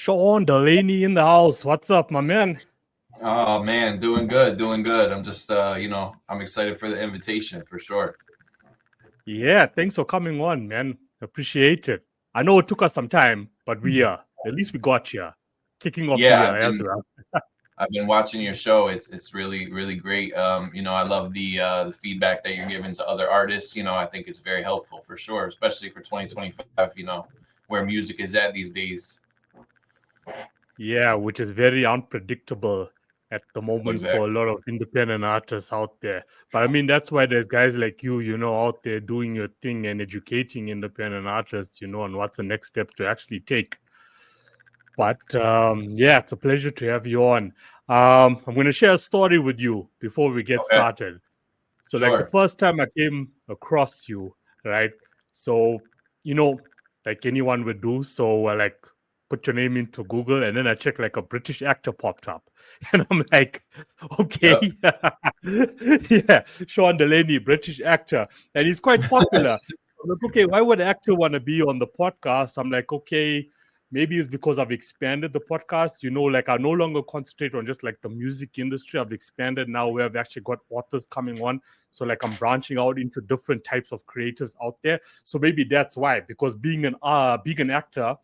Sean Delaney in the house. What's up, my man? Oh man, doing good, doing good. I'm just I'm excited for the invitation for sure. Yeah, thanks for coming on, man. Appreciate it. I know it took us some time, but at least we got here. Kicking off the Yeah, year as well. I've been watching your show. It's really great. I love the feedback that you're giving to other artists. I think it's very helpful for sure, especially for 2025, where music is at these days. Yeah, which is very unpredictable at the moment for a Exactly. lot of independent artists out there. But I mean, that's why there's guys like you, out there doing your thing and educating independent artists, on what's the next step to actually take. But yeah, it's a pleasure to have you on. I'm going to share a story with you before we get Okay. started. So, like the Sure. first time I came across you, right? So, you know, like anyone would do. So, I like put your name into Google, and then I check like a British actor popped up, and I'm like, Yep. okay, yeah, Sean Delaney, British actor, and he's quite popular. I'm like, okay, why would an actor want to be on the podcast? I'm like, okay, maybe it's because I've expanded the podcast. Like I no longer concentrate on just like the music industry. I've expanded now where I've actually got authors coming on. So like I'm branching out into different types of creators out there. So maybe that's why, because being an actor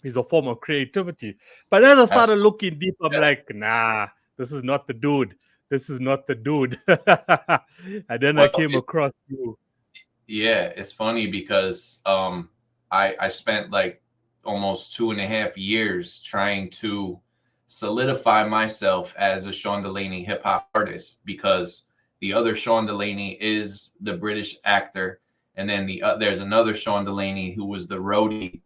is a form of creativity. But as I started Absolutely. looking deep, I'm like, nah, this is not the dude. This is not the dude. And then I Well, came across you. yeah, it's funny because I spent like almost 2.5 years trying to solidify myself as a Sean Delaney hip hop artist because the other Sean Delaney is the British actor, and then there's another Sean Delaney who was the roadie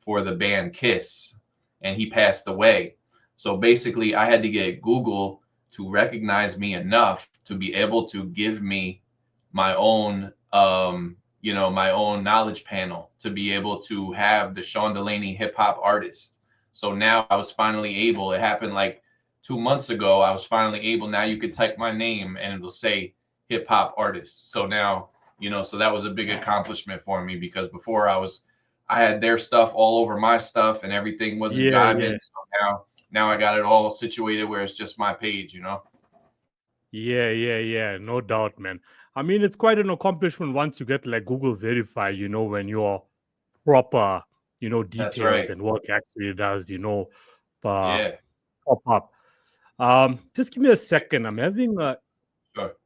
for the band Kiss, and he passed away. So basically, I had to get Google to recognize me enough to be able to give me my own my own knowledge panel to be able to have the Sean Delaney hip hop artist. So now I was finally able, it happened like 2 months ago. I was finally able, now you could type my name and it'll say hip hop artist. So now, so that was a big accomplishment for me because before I had their stuff all over my stuff and everything wasn't Yeah, yeah. jiving. So now I got it all situated where it's just my page. Yeah. No doubt, man. I mean, it's quite an accomplishment once you get like Google Verify, when your proper, That's details right. and work actually does, uh, Yeah, pop up. Just give me a second. I'm having a sure.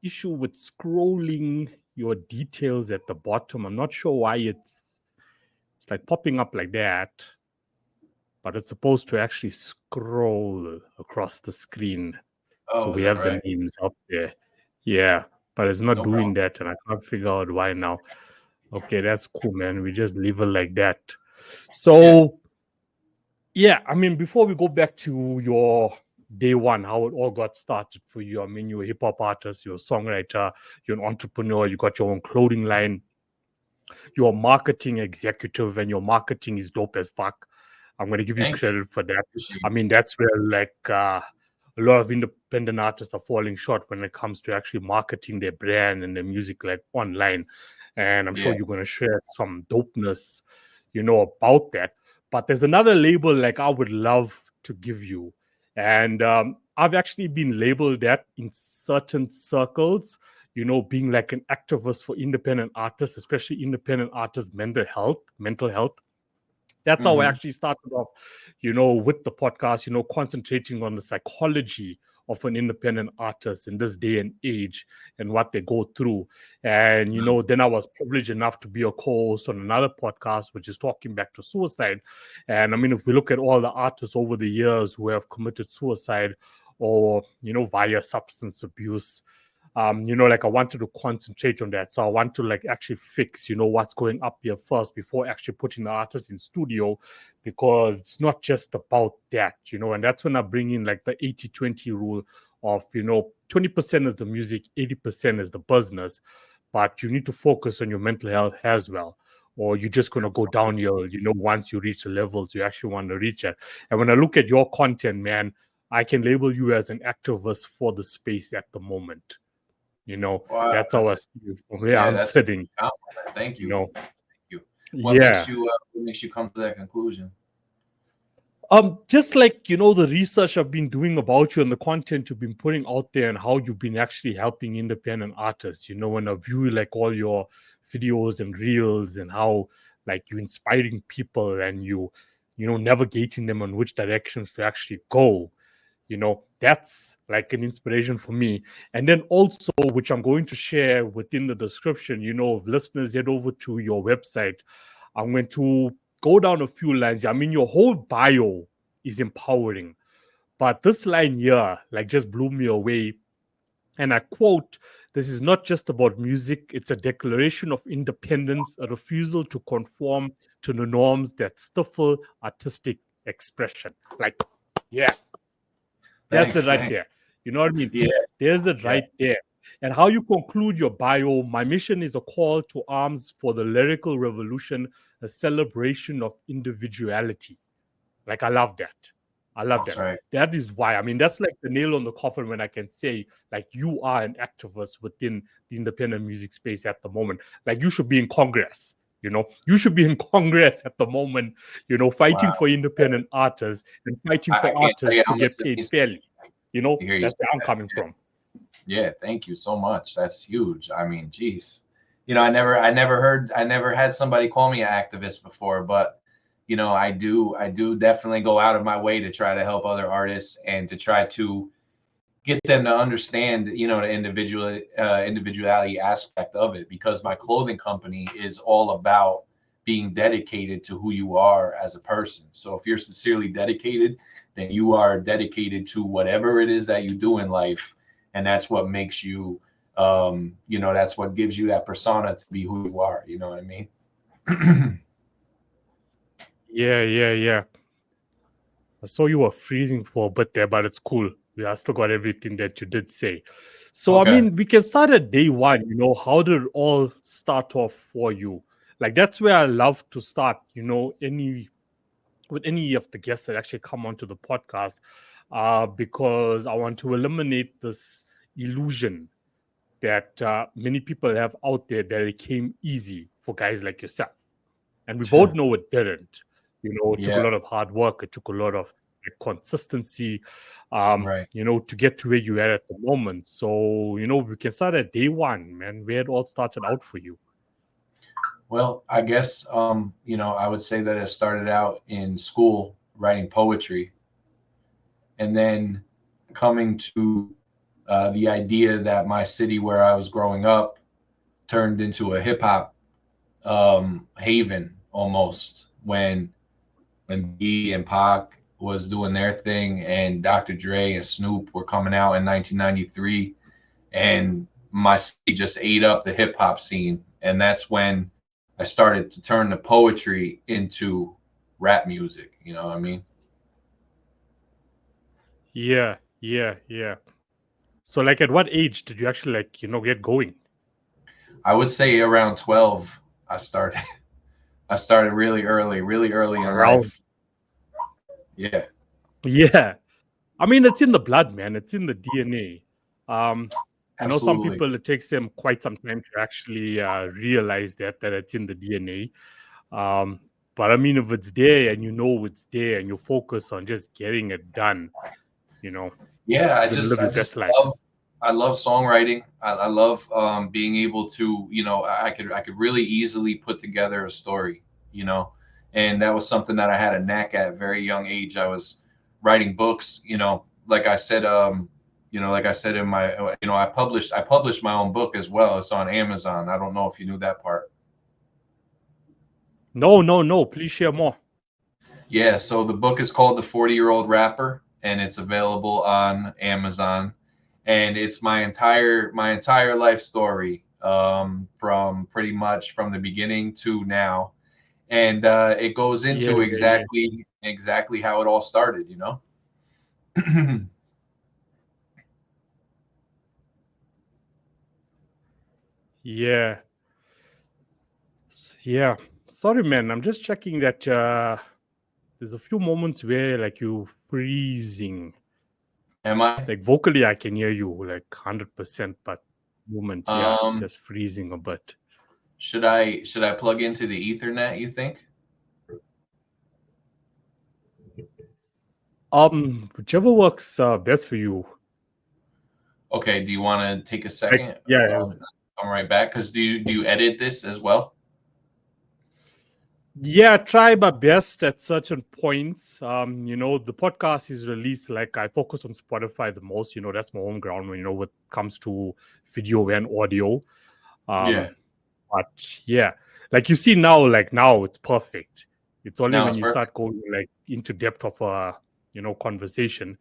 issue with scrolling your details at the bottom. I'm not sure why it's like popping up like that, but it's supposed to actually scroll across the screen. So Oh, we is that have the right? names up there. Yeah, but it's not No doing problem. that, and I can't figure out why now. Okay, that's cool, man. We just leave it like that. Yeah. So, yeah, I mean, before we go back to your day one, how it all got started for you. I mean, you're a hip hop artist, you're a songwriter, you're an entrepreneur, you got your own clothing line, you're a marketing executive, and your marketing is dope as fuck. I'm going to give you Thank you. credit for that. Appreciate I it. mean, that's where like a lot of independent artists are falling short when it comes to actually marketing their brand and their music like online. And I'm sure Yeah. you're going to share some dopeness, about that. But there's another label like I would love to give you. And I've actually been labeled that in certain circles, being like an activist for independent artists, especially independent artists' mental health. That's how I Hmm. actually started off, with the podcast, concentrating on the psychology of an independent artist in this day and age and what they go through. And, then I was privileged enough to be a co host on another podcast, which is talking back to suicide. And I mean, if we look at all the artists over the years who have committed suicide or, via substance abuse, like I wanted to concentrate on that. So I want to like actually fix, what's going up here first before actually putting the artist in studio, because it's not just about that, and that's when I bring in like the 80-20 rule of, 20% is the music, 80% is the business, but you need to focus on your mental health as well. Or you're just going to go downhill, once you reach the levels you actually want to reach at. And when I look at your content, man, I can label you as an activist for the space at the moment. Wow. That's how I see it from where Yeah, I'm that's a sitting, compliment. Thank you you. know. Thank you. What makes Yeah. you come to that conclusion? Just like the research I've been doing about you and the content you've been putting out there and how you've been actually helping independent artists. When I view like all your videos and reels and how like you inspiring people and navigating them on which directions to actually go. That's like an inspiration for me. And then also, which I'm going to share within the description, if listeners head over to your website, I'm going to go down a few lines. I mean, your whole bio is empowering, but this line here, like, just blew me away. And I quote, "This is not just about music, it's a declaration of independence, a refusal to conform to the norms that stifle artistic expression." Like, yeah, that's it Thanks. right Thanks. there. You know what I mean? Yeah. There's it Yeah. right there. And how you conclude your bio: "My mission is a call to arms for the lyrical revolution, a celebration of individuality." Like, I love that. I love That's that. right. That is why. I mean, that's like the nail on the coffin when I can say, like, you are an activist within the independent music space at the moment. Like, you should be in Congress. You should be in Congress at the moment, fighting Wow. for independent artists and fighting I for can't tell you artists how to much get it paid means to me fairly. to hear you That's say where I'm that. coming from. Yeah, thank you so much. That's huge. I mean, geez. I never had somebody call me an activist before, but I do definitely go out of my way to try to help other artists and to try to get them to understand, the individuality aspect of it, because my clothing company is all about being dedicated to who you are as a person. So if you're sincerely dedicated, then you are dedicated to whatever it is that you do in life, and that's what makes you, that's what gives you that persona to be who you are. You know what I mean? Yeah, yeah, yeah. I saw you were freezing for a bit there, but it's cool. We have still got everything that you did say. So, I Okay. mean, we can start at day one. How did it all start off for you? Like, that's where I love to start, with any of the guests that actually come onto the podcast, because I want to eliminate this illusion that many people have out there that it came easy for guys like yourself. And we both know it didn't. It took a Yeah. lot of hard work. It took a lot of like, consistency, Right. to get to where you are at the moment. So, we can start at day one, man, where it all started out for you. Well, I guess I would say that it started out in school writing poetry, and then coming to the idea that my city where I was growing up turned into a hip hop haven almost when B and Pac was doing their thing, and Dr. Dre and Snoop were coming out in 1993, and my city just ate up the hip hop scene, and that's when I started to turn the poetry into rap music. You know what I mean? Yeah, yeah, yeah. So, like, at what age did you actually, like, get going? I would say around 12, I started. I started really early in Around. life. Yeah, Yeah. I mean, it's in the blood, man. It's in the DNA. Some absolutely. people, it takes them quite some time to actually realize that it's in the DNA. But I mean, if it's there and it's there and you focus on just getting it done, you know, Yeah, you're gonna live I your best just life. I love songwriting. I love being able to, I could really easily put together a story, you know, and that was something that I had a knack at very young age. I was writing books, like I said in my, I published my own book as well. It's on Amazon. I don't know if you knew that part. No, no, no. Please share more. Yeah, so the book is called The 40-Year-Old Rapper, and it's available on Amazon. And it's my entire life story, from pretty much from the beginning to now. And it goes Yeah, into yeah, yeah. exactly how it all started, you know? Yeah. Yeah. Sorry, man. I'm just checking that there's a few moments where like you freezing. Am I? Like vocally I can hear you like 100%, but moment, yeah, it's Um, just freezing a bit. should I plug into the Ethernet, you think? Whichever works best for you. Okay, do you want to take a Like, second? yeah, I'm right back. Because do you edit this as well? yeah. Try my best at certain points. The podcast is released. Like, I focus on Spotify the most. That's my home ground. When it comes to video and audio. Yeah. Um, but yeah, like you see now, like now it's perfect. It's only Now when it's you perfect. start going like into depth of a conversation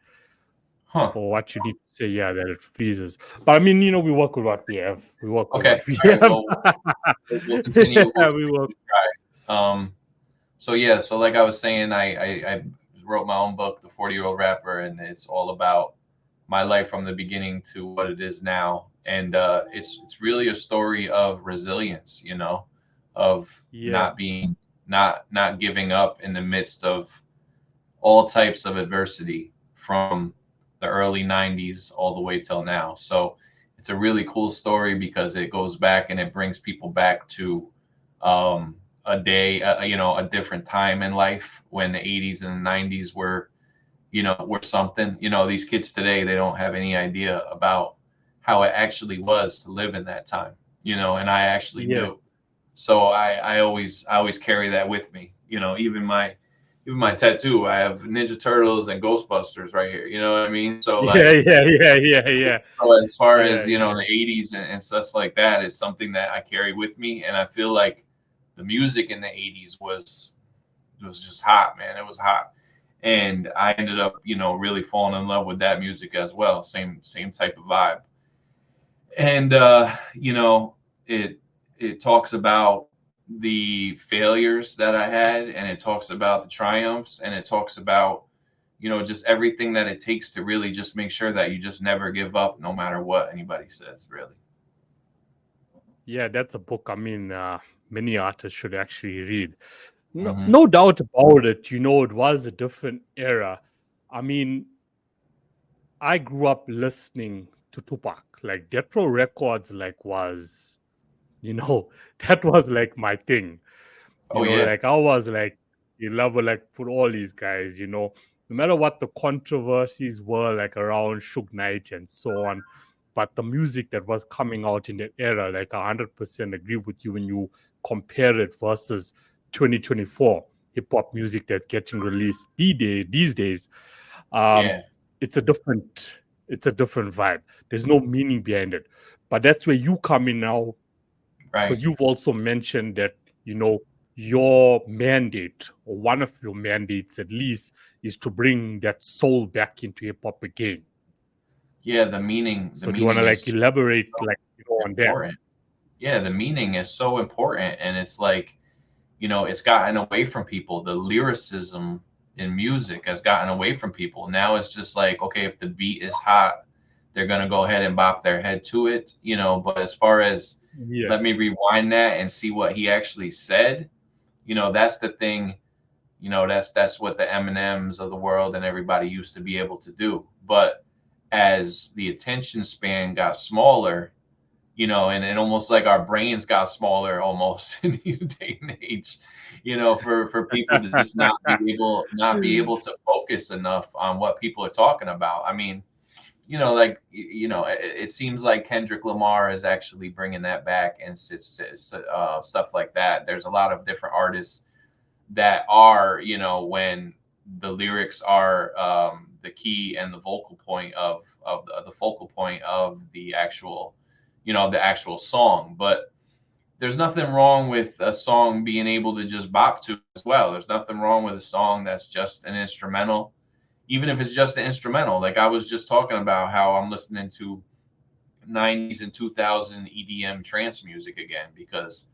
Huh. or what you need to say, yeah, that it freezes. But I mean, we work with what we have. We work with Okay. what we All right. have. Well, we'll continue. We'll Yeah, we work. continue to try. So yeah. So like I was saying, I wrote my own book, The 40-Year-Old Rapper, and it's all about my life from the beginning to what it is now. And it's really a story of resilience, of Yeah, not being not giving up in the midst of all types of adversity from the early 90s all the way till now. So it's a really cool story because it goes back and it brings people back to a day, a different time in life when the 80s and the 90s were something. These kids today, they don't have any idea about how it actually was to live in that time, and I actually yeah, do. So I always carry that with me. Even my tattoo, I have Ninja Turtles and Ghostbusters right here. You know what I mean? So yeah, like, yeah, yeah, yeah, yeah, so as far yeah, as yeah, the 80s and stuff like that is something that I carry with me, and I feel like the music in the 80s was just hot, man. It was hot, and I ended up really falling in love with that music as well. Same type of vibe, and it talks about the failures that I had, and it talks about the triumphs, and it talks about just everything that it takes to really just make sure that you just never give up no matter what anybody says, really. yeah. That's a book. I mean, many artists should actually read. No, Hmm. no doubt about it. It was a different era. I mean, I grew up listening to Tupac. Like Death Row Records, like was that was like my thing. Oh yeah. Like I was like, you love like put all these guys. No matter what the controversies were like around Suge Knight and so on, but the music that was coming out in that era, like 100% agree with you when you compare it versus 2024 hip hop music that's getting released these days. Um, Yeah. it's a different it's a different vibe. There's no meaning behind it, but that's where you come in now Right. because you've also mentioned that your mandate or one of your mandates at least is to bring that soul back into hip hop again. Yeah, the So do you want to meaning like is elaborate so like on that? important. Yeah, the meaning is so important, and it's like it's gotten away from people. The lyricism in music has gotten away from people. Now it's just like, okay, if the beat is hot, they're gonna go ahead and bop their head to it. But as far as Yeah, let me rewind that and see what he actually said, that's the thing. That's what the Eminems of the world and everybody used to be able to do. But as the attention span got smaller, and almost like our brains got smaller almost in the day and age, for people to just not be able to focus enough on what people are talking about. I mean, like it seems like Kendrick Lamar is actually bringing that back and stuff like that. There's a lot of different artists that are when the lyrics are the key and the vocal point of the focal point of the actual song. But there's nothing wrong with a song being able to just bop to as well. There's nothing wrong with a song that's just an instrumental, even if it's just an instrumental. Like I was just talking about how I'm listening to 90s and 2000 EDM trance music again because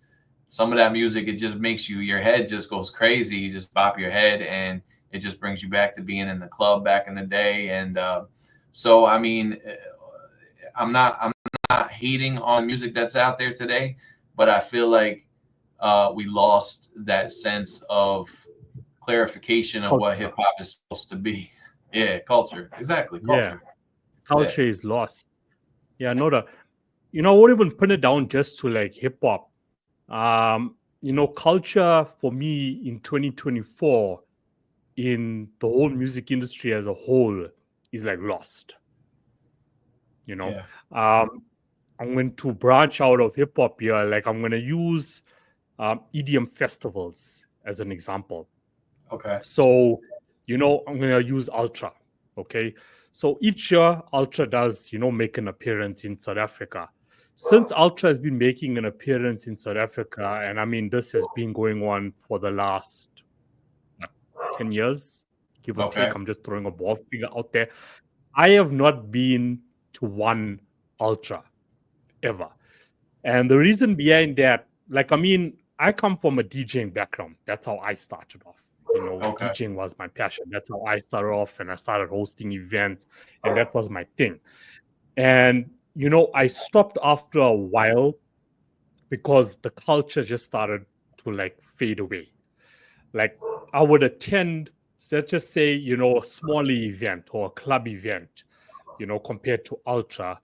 some of that music, it just makes your head just goes crazy. You just bop your head and it just brings you back to being in the club back in the day. And so I mean, I'm not hating on the music that's out there today, but I feel like we lost that sense of clarification of what culture. hip hop is supposed to be. Yeah, culture. Exactly, Yeah, culture. Yeah. culture is lost. Yeah, no, I won't even put it down just to like hip hop. Culture for me in 2024 in the whole music industry as a whole is like lost. You know, Yeah. I'm going to branch out of hip hop here. Like I'm going to use EDM festivals as an example. Okay. So, I'm going to use Ultra. Okay. So each year, Ultra does, make an appearance in South Africa. Since Ultra has been making an appearance in South Africa, and I mean, this has been going on for the last what, 10 years, give or Okay. take. I'm just throwing a ball figure out there. I have not been to one Ultra ever. And the reason behind that, like, I mean, I come from a DJing background. That's how I started off. Okay. DJing was my passion. That's how I started off, and I started hosting events, and that was my thing. And, I stopped after a while because the culture just started to like fade away. Like, I would attend, let's just say, a smaller event or a club event, compared to Ultra,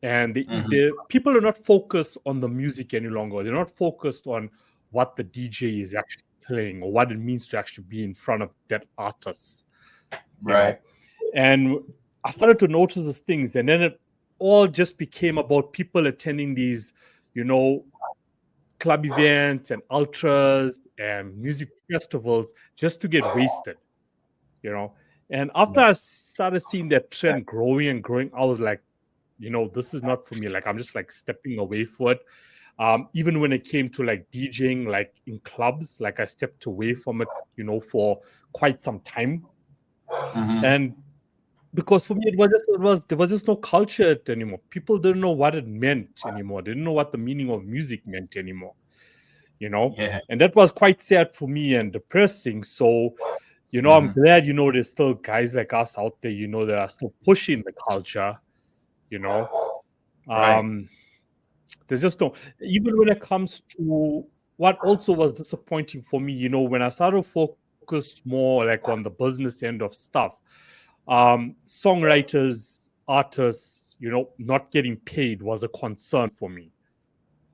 and Hmm. the people are not focused on the music any longer. They're not focused on what the DJ is actually playing or what it means to actually be in front of that artist, you Right. know. And I started to notice these things, and then it all just became about people attending these, you know, club events and ultras and music festivals just to get wasted, you know. And after I started seeing that trend growing and growing, I was like, this is not for me. Like I'm just like stepping away for it. Even when it came to like DJing, like in clubs, like I stepped away from it, for quite some time. Hmm. And because for me, there was just no culture anymore. People didn't know what it meant anymore. They didn't know what the meaning of music meant anymore. Yeah. And that was quite sad for me and depressing. So, I'm Hmm. glad, there's still guys like us out there, that are still pushing the culture, you know. Right. Um, There's just no, even when it comes to what also was disappointing for me, when I started to focus more like on the business end of stuff, songwriters, artists, not getting paid was a concern for me.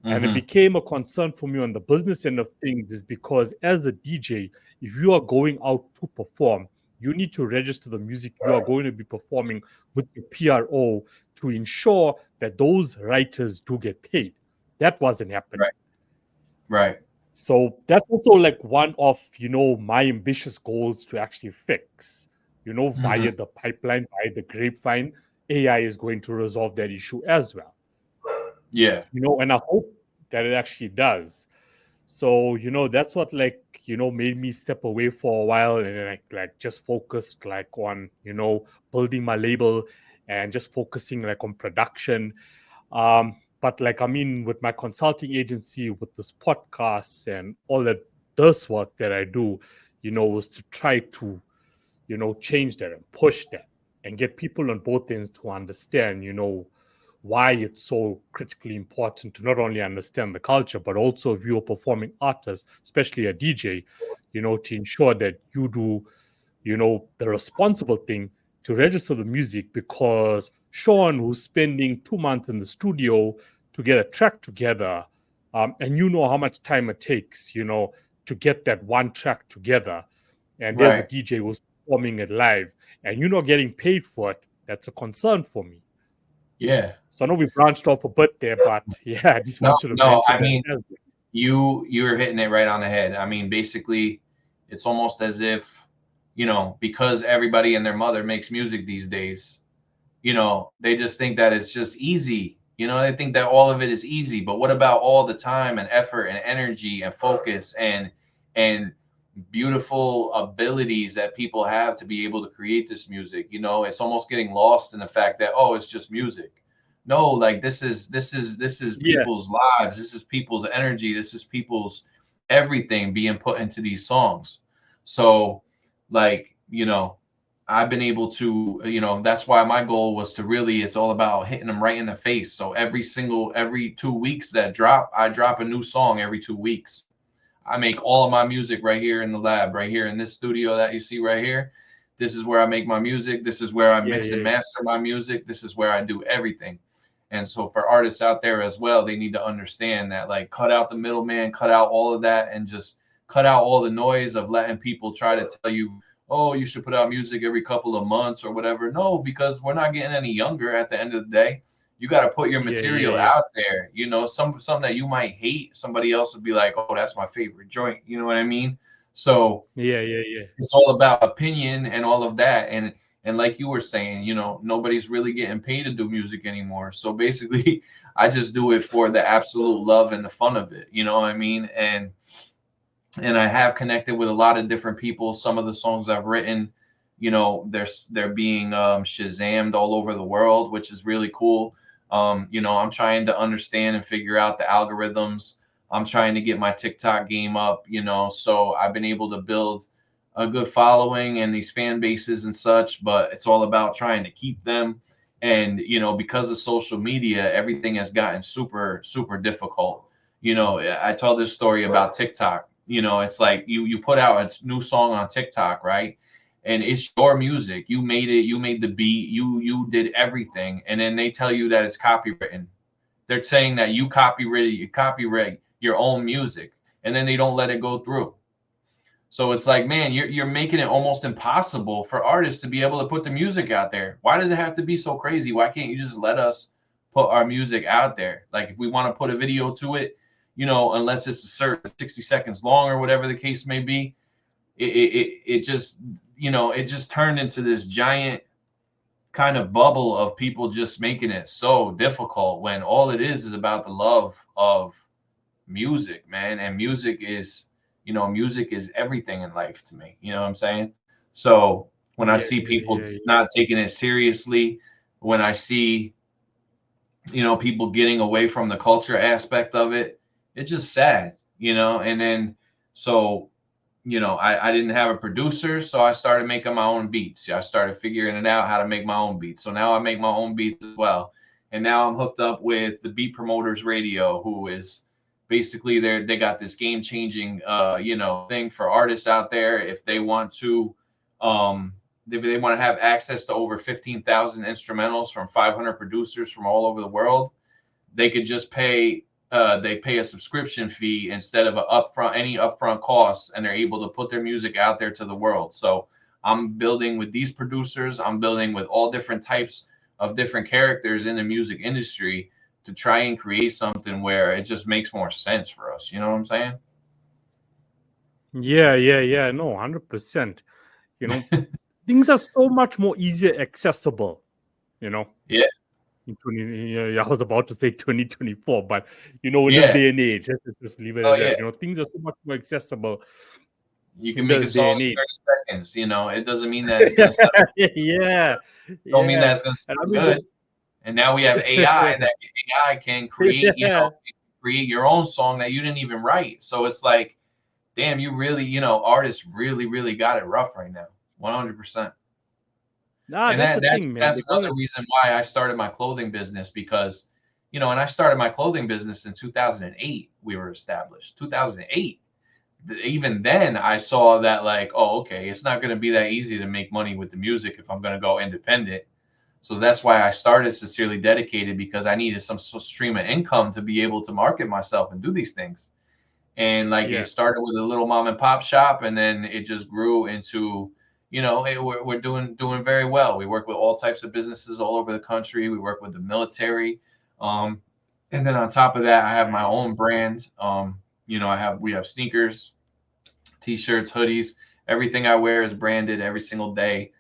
And it Hmm. became a concern for me on the business end of things is because as the DJ, if you are going out to perform, you need to register the music you are going to be performing with the PRO to ensure that those writers do get paid. That wasn't happening. Right. Right. So that's also like one of, my ambitious goals to actually fix, Hmm. via the pipeline, via the grapevine. AI is going to resolve that issue as well. Yeah. And I hope that it actually does. So, that's what like, made me step away for a while and then like just focused like on, building my label and just focusing like on production. But like I mean, with my consulting agency, with this podcast and all that this work that I do, was to try to, change that and push that and get people on both ends to understand, why it's so critically important to not only understand the culture, but also if you're a performing artist, especially a DJ, to ensure that you do, the responsible thing to register the music because Sean, who's spending 2 months in the studio to get a track together, and how much time it takes, to get that one track together. And there's a Right. DJ who's performing it live, and you're not getting paid for it. That's a concern for me. Yeah. So I know we branched off a bit there, but yeah, I just No, wanted to no, mention I that mean, as well. you're hitting it right on the head. I mean, basically, it's almost as if, because everybody and their mother makes music these days, they just think that it's just easy. They think that all of it is easy. But what about all the time and effort and energy and focus and beautiful abilities that people have to be able to create this music? It's almost getting lost in the fact that, oh, it's just music. No, like this is Yeah, people's lives. This is people's energy. This is people's everything being put into these songs. So, like, I've been able to, that's why my goal was to really, it's all about hitting them right in the face. So every 2 weeks I drop a new song every 2 weeks. I make all of my music right here in the lab, right here in this studio that you see right here. This is where I make my music. This is where I yeah, mix and yeah, master my music. This is where I do everything. And so for artists out there as well, they need to understand that, like, cut out the middleman, cut out all of that, and just cut out all the noise of letting people try to tell you oh, you should put out music every couple of months or whatever. No, because we're not getting any younger at the end of the day. You got to put your Yeah, yeah, material yeah. out there. You know, something that you might hate, somebody else would be like, oh, that's my favorite joint. You know what I mean? So Yeah, yeah, yeah. it's all about opinion and all of that. And like you were saying, you know, nobody's really getting paid to do music anymore. So basically, I just do it for the absolute love and the fun of it. You know what I mean? And I have connected with a lot of different people. Some of the songs I've written, you know, they're being Shazammed all over the world, which is really cool. You know, I'm trying to understand and figure out the algorithms. I'm trying to get my TikTok game up, you know, so I've been able to build a good following and these fan bases and such, but it's all about trying to keep them. And, you know, because of social media, everything has gotten super, super difficult. You know, I told this story about TikTok. You know, it's like you put out a new song on TikTok, right? And it's your music. You made it, you made the beat, you did everything, and then they tell you that it's copywritten. They're saying that you copyright your own music, and then they don't let it go through. So it's like, man, you're making it almost impossible for artists to be able to put the music out there. Why does it have to be so crazy? Why can't you just let us put our music out there? Like if we want to put a video to it, you know, unless it's a certain 60 seconds long or whatever the case may be, it just, you know, it just turned into this giant kind of bubble of people just making it so difficult when all it is about the love of music, man. And music is, you know, music is everything in life to me. You know what I'm saying? So when I Yeah, see yeah, people yeah, yeah. not taking it seriously, when I see, you know, people getting away from the culture aspect of it, it's just sad, you know. And then so, you know, I didn't have a producer, so I started making my own beats. I started figuring it out how to make my own beats. So now I make my own beats as well. And now I'm hooked up with the Beat Promoters Radio, who is basically they got this game changing you know, thing for artists out there if they want to um they want to have access to over 15,000 instrumentals from 500 producers from all over the world. They could just pay they pay a subscription fee instead of any upfront costs, and they're able to put their music out there to the world. So I'm building with these producers. I'm building with all different types of different characters in the music industry to try and create something where it just makes more sense for us. You know what I'm saying? Yeah, yeah, yeah. No, 100%. You know, things are so much more easier accessible, you know. Yeah, In 20, yeah, I was about to say 2024, but in this yeah. day and age, let's just leave it Oh at yeah. that. Things are so much more accessible You can in make a this day song and in age. 30 seconds. You know, it doesn't mean that it's gonna sound. Yeah, Don't mean that yeah. it's gonna And I sound mean, good. And now we have AI, that AI can create, you know, yeah. create your own song that you didn't even write. So it's like, damn, you really, you know, artists really, really got it rough right now. 100%. Nah, And that's the that's thing, man. that's They're gonna. another reason why I started my clothing business because, you know, and I started my clothing business in 2008. We were established 2008. Even then, I saw that like, oh, okay, it's not going to be that easy to make money with the music if I'm going to go independent. So that's why I started Sincerely Dedicated, because I needed some stream of income to be able to market myself and do these things. And like it Yeah, started with a little mom and pop shop, and then it just grew into, you know, we're doing very well. We work with all types of businesses all over the country. We work with the military, um, and then on top of that, I have my nice. own brand. You know, we have sneakers, t-shirts, hoodies. Everything I wear is branded every single day.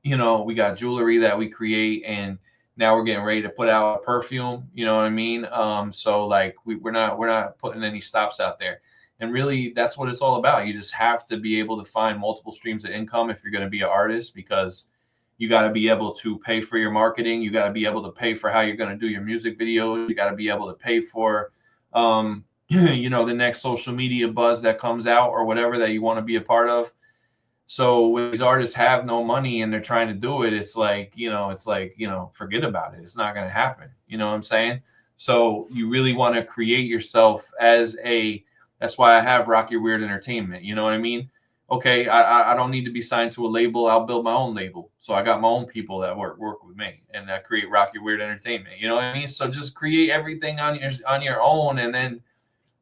You know, we got jewelry that we create, and now we're getting ready to put out a perfume. You know what I mean? So like we're not putting any stops out there. And really, that's what it's all about. You just have to be able to find multiple streams of income if you're going to be an artist, because you got to be able to pay for your marketing. You got to be able to pay for how you're going to do your music videos. You got to be able to pay for you know, the next social media buzz that comes out or whatever that you want to be a part of. So when these artists have no money and they're trying to do it, it's like, you know, forget about it. It's not going to happen. You know what I'm saying? So you really want to create yourself that's why I have Rock Your Weird Entertainment. You know what I mean? Okay, I don't need to be signed to a label. I'll build my own label. So I got my own people that work with me and that create Rock Your Weird Entertainment. You know what I mean? So just create everything on your own, and then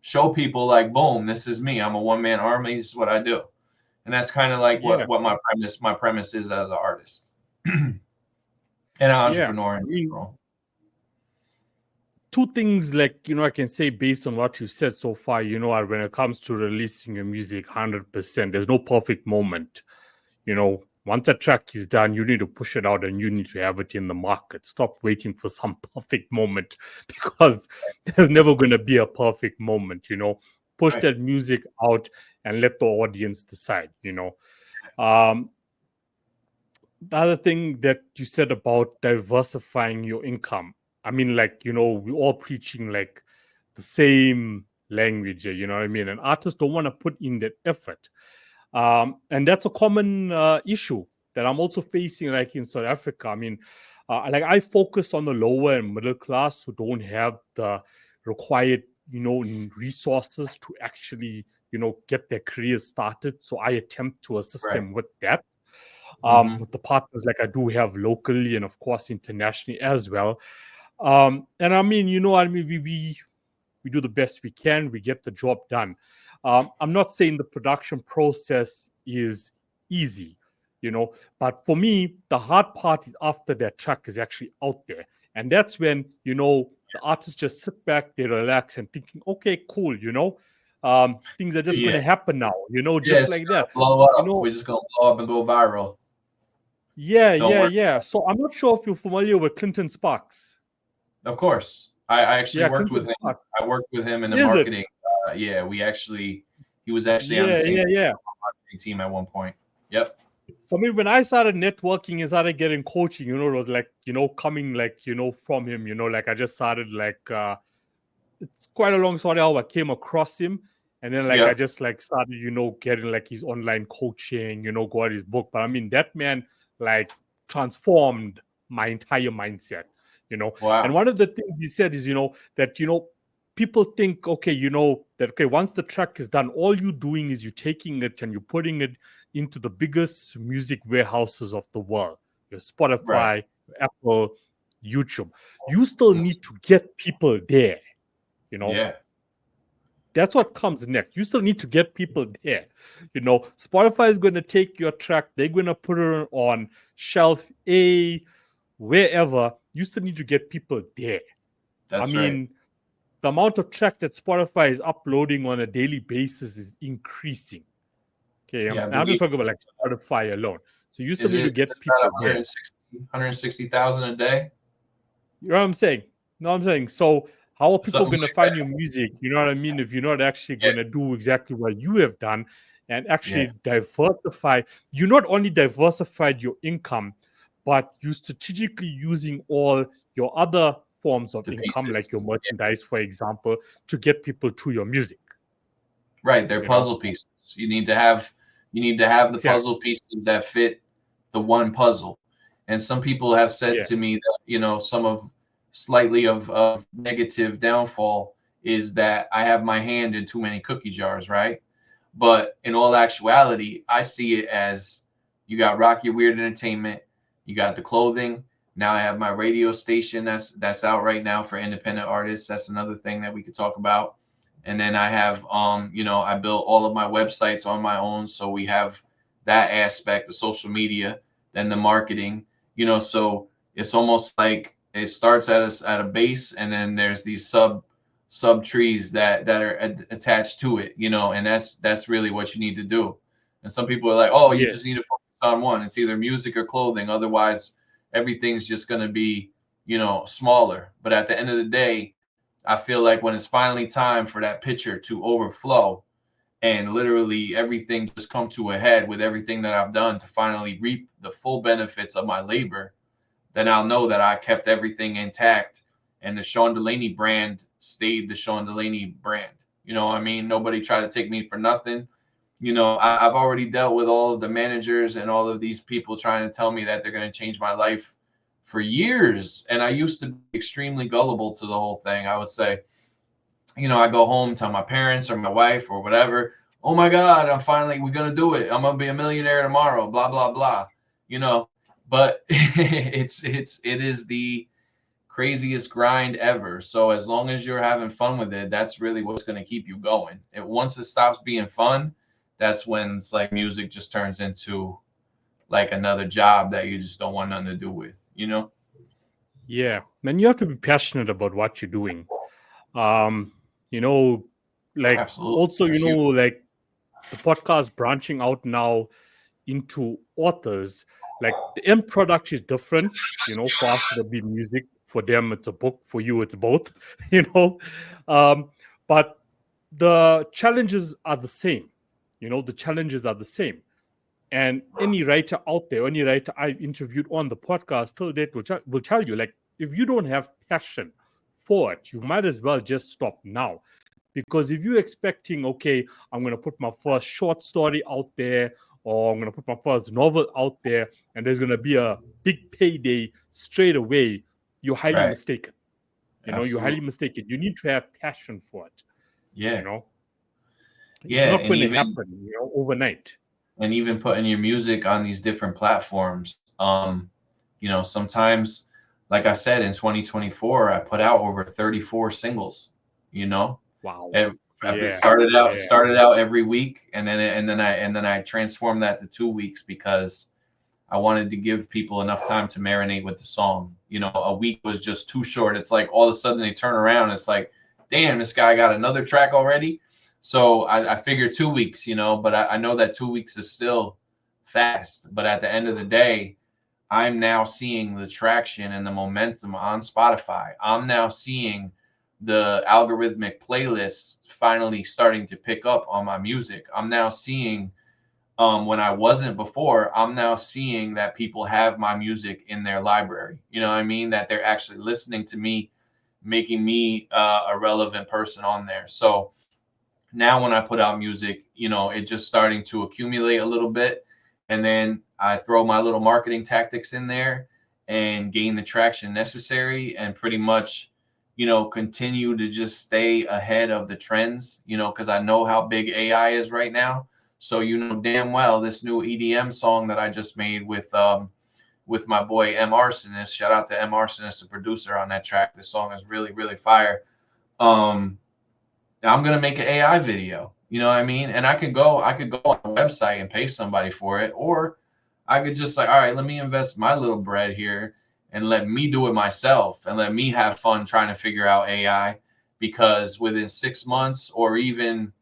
show people like, boom, this is me. I'm a one man army. This is what I do. And that's kind of like Yeah, what my premise is as an artist and an yeah. entrepreneur I in mean, general. two things like I can say based on what you said so far. When it comes to releasing your music, 100%, there's no perfect moment. Once a track is done, you need to push it out and you need to have it in the market. Stop waiting for some perfect moment because there's never going to be a perfect moment. Push Right. that music out and let the audience decide. Um, the other thing that you said about diversifying your income, I mean, we're all preaching like the same language here, you know what I mean? And artists don't want to put in that effort. And that's a common issue that I'm also facing, like in South Africa. I mean, I focus on the lower and middle class who don't have the required, resources to actually, get their careers started. So I attempt to assist Right. them with that. Mm-hmm. With the partners like I do have locally and of course internationally as well. And I mean, we do the best we can. We get the job done. I'm not saying the production process is easy, but for me, the hard part is after that track is actually out there, and that's when the artists just sit back, they relax, and thinking, okay, cool, things are just going Yeah. to happen now, Yeah. just It's like that. gonna blow You up. know, We're just gonna blow up and go viral. Yeah, Don't yeah, worry. yeah. So I'm not sure if you're familiar with Clinton Sparks. Of course. I actually Yeah, worked with Clinton him. Sparks. I worked with him in the Is it? marketing. Yeah, he was actually on the Yeah, same yeah, yeah. marketing team at one point. Yep. So I mean, when I started networking and started getting coaching, it was like, coming like, from him, like I just started like it's quite a long story how I came across him. And then like I Yep. just like started, getting like his online coaching, got his book. But I mean that man like transformed my entire mindset, And Wow. one of the things he said is, that people think, okay, that okay, once the track is done, all you're doing is you're taking it and you're putting it into the biggest music warehouses of the world. Your Right. Spotify, your Apple, YouTube. You still Mm. need to get people there, you know Yeah. that's what comes next. You still need to get people there. Spotify is going to take your track, they're going to put it on shelf A, wherever. You still need to get people there. I That's right. mean, the amount of tracks that Spotify is uploading on a daily basis is increasing. Okay, Yeah, I I'm just believe. talking about like Spotify alone. So you still Is need to it get about people there. 160,000 a day? You know what I'm saying? No, I'm saying. So how are people Something going to like that. find your music? You know what I mean? If you're not actually Yeah. going to do exactly what you have done and Yeah. actually diversify, you not only diversified your income, but you strategically using all your other forms of The income, like your pieces. Yeah. merchandise, for example, to get people to your music. Right. They're You know, puzzle pieces. You need to have the exactly. puzzle pieces that fit the one puzzle. And some people have said Yeah, to me that, some of slightly of negative downfall is that I have my hand in too many cookie jars, right? But in all actuality, I see it as you got Rocky Weird Entertainment, you got the clothing. Now I have my radio station that's out right now for independent artists. That's another thing that we could talk about. And then I have I built all of my websites on my own. So we have that aspect, the social media, then the marketing, so it's almost like it starts at a base and then there's these sub trees that are attached to it, and that's really what you need to do. And some people are like, oh, you yeah, just need to focus on one. It's either music or clothing. Otherwise, everything's just going to be, smaller. But at the end of the day, I feel like when it's finally time for that pitcher to overflow and literally everything just come to a head with everything that I've done to finally reap the full benefits of my labor, then I'll know that I kept everything intact and the Sean Delaney brand stayed the Sean Delaney brand. You know what I mean? Nobody tried to take me for nothing. I've already dealt with all of the managers and all of these people trying to tell me that they're going to change my life for years. And I used to be extremely gullible to the whole thing. I would say, I go home, tell my parents or my wife or whatever, oh my God, we're going to do it. I'm going to be a millionaire tomorrow, blah, blah, blah, but it is the craziest grind ever. So as long as you're having fun with it, that's really what's going to keep you going. Once it stops being fun, that's when it's like music just turns into like another job that you just don't want nothing to do with, you know? Yeah, man, you have to be passionate about what you're doing. Um, you know, like Absolutely. also, That's huge. like the podcast branching out now into authors, like the end product is different. For us it'll be music, for them it's a book, for you it's both. you know, but the challenges are the same. The challenges are the same. And any writer out there, any writer I've interviewed on the podcast till date will tell you, like, if you don't have passion for it, you might as well just stop now. Because if you're expecting, okay, I'm going to put my first short story out there, or I'm going to put my first novel out there, and there's going to be a big payday straight away, you're highly Right. mistaken. You're highly Absolutely. mistaken. You need to have passion for it. You Yeah. know, it's Yeah. not going to happen, overnight. And even putting your music on these different platforms. Sometimes, like I said, in 2024, I put out over 34 singles, you know, Wow. and I Yeah. Yeah. started out every week, and then I transformed that to 2 weeks because I wanted to give people enough time to marinate with the song. A week was just too short. It's like all of a sudden they turn around. It's like, damn, this guy got another track already. So I figured 2 weeks, but I know that 2 weeks is still fast. But at the end of the day, I'm now seeing the traction and the momentum on Spotify. I'm now seeing the algorithmic playlists finally starting to pick up on my music. I'm now seeing when I wasn't before, I'm now seeing that people have my music in their library. You know what I mean? That they're actually listening to me, making me a relevant person on there. So now when I put out music, it's just starting to accumulate a little bit. And then I throw my little marketing tactics in there and gain the traction necessary and pretty much, continue to just stay ahead of the trends, because I know how big AI is right now. So damn well this new EDM song that I just made with my boy M Arsonist. Shout out to M Arsonist, the producer on that track. This song is really, really fire. Um, I'm gonna make an AI video. You know what I mean? And I could go on a website and pay somebody for it, or I could just like, all right, let me invest my little bread here and let me do it myself and let me have fun trying to figure out AI because within 6 months or even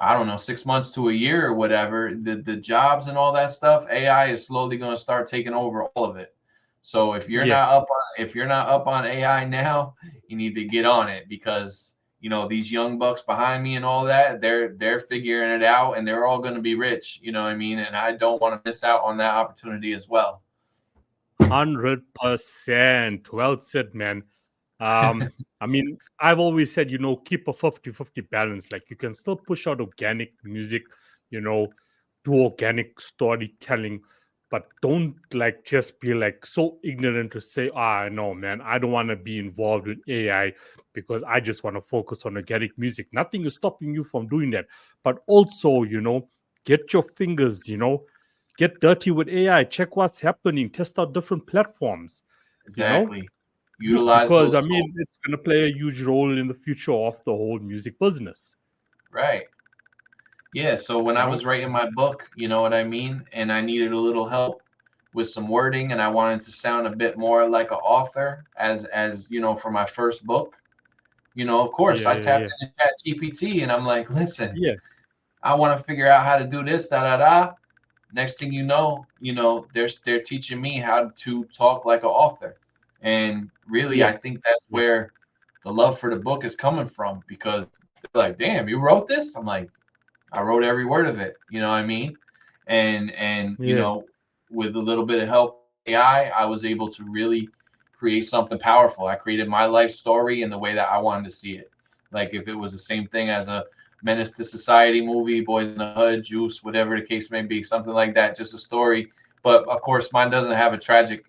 I don't know, 6 months to a year or whatever, the jobs and all that stuff, AI is slowly going to start taking over all of it. So Yeah. if you're not up on AI now, you need to get on it because these young bucks behind me and all that, they're figuring it out and they're all going to be rich. You know what I mean? And I don't want to miss out on that opportunity as well. 100%. Well said, man. I mean, I've always said, keep a 50-50 balance. Like, you can still push out organic music, you know, do organic storytelling, but don't like just be like so ignorant to say, no, man, I don't want to be involved with AI because I just want to focus on organic music. Nothing is stopping you from doing that. But also, get your fingers, get dirty with AI, check what's happening, test out different platforms, you know Exactly. Utilize because those I mean tools. it's going to play a huge role in the future of the whole music business. Right. Yeah, so when You I know, was writing my book, you know what I mean, and I needed a little help with some wording, and I wanted to sound a bit more like an author, as for my first book. Of course, yeah, I yeah, tapped yeah, into Chat GPT, and I'm like, listen, yeah, I want to figure out how to do this, da da da. Next thing they're teaching me how to talk like an author, and really, yeah, I think that's yeah, where the love for the book is coming from because they're like, damn, you wrote this? I'm like, I wrote every word of it. You know what I mean? And yeah, with a little bit of help from AI, I was able to really create something powerful. I created my life story in the way that I wanted to see it. Like if it was the same thing as a Menace to Society movie, Boys in the Hood, Juice, whatever the case may be, something like that, just a story. But of course, mine doesn't have a tragic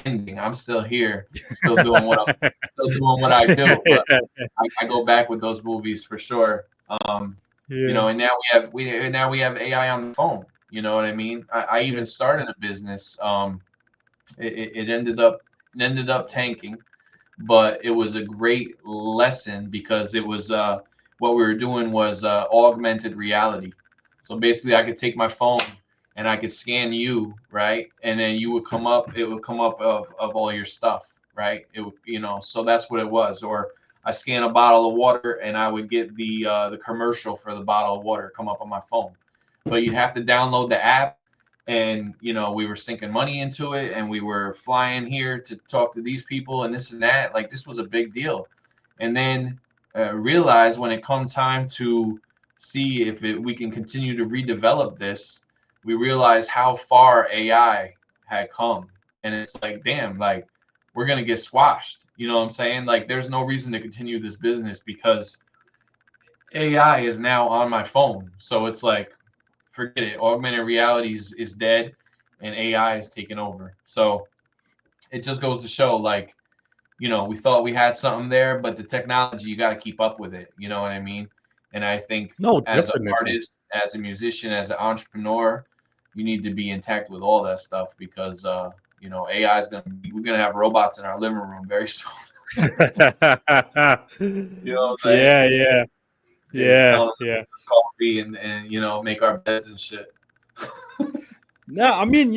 ending. I'm still here, still doing what I do. But I go back with those movies for sure. Um, yeah, and now we have AI on the phone. You know what I mean? I yeah, even started a business. It ended up tanking, but it was a great lesson because it was what we were doing was augmented reality. So basically, I could take my phone and I could scan you, right? And then you would come up. It would come up of all your stuff, right? It would, so that's what it was. Or I scan a bottle of water and I would get the commercial for the bottle of water come up on my phone. But you'd have to download the app, and we were sinking money into it, and we were flying here to talk to these people and this and that. Like, this was a big deal. And then realize when it comes time to see if we can continue to redevelop this, we realize how far AI had come. And it's like, damn, like, we're going to get squashed. You know what I'm saying? Like, there's no reason to continue this business because AI is now on my phone. So it's like, forget it. Augmented reality is dead and AI is taking over. So it just goes to show, like, we thought we had something there, but the technology, you got to keep up with it. You know what I mean? And I think No, as an definitely. artist, as a musician, as an entrepreneur, you need to be intact with all that stuff because, AI is we're going to have robots in our living room very soon. You know what I'm saying? Yeah, yeah, Yeah, yeah, telling them yeah. to make coffee and make our beds and shit. No, I mean,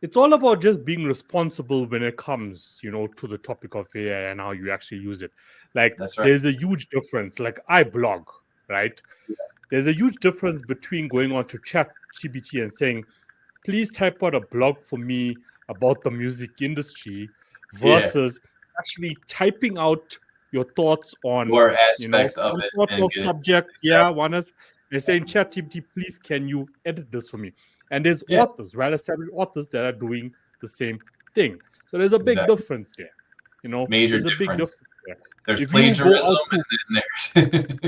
it's all about just being responsible when it comes, to the topic of AI and how you actually use it. Like, That's right. there's a huge difference. Like, I blog, right? There's a huge difference between going on to chat GPT and saying, please type out a blog for me about the music industry Yeah, versus actually typing out your thoughts on, your aspect of some it sort and of get it. subject. Yeah, Exactly. one is they're saying, ChatGPT, please can you edit this for me? And there's Yeah, authors, well-established authors that are doing the same thing. So there's a big exactly. difference there. Major There's a big difference. difference there. There's If you go plagiarism out to and then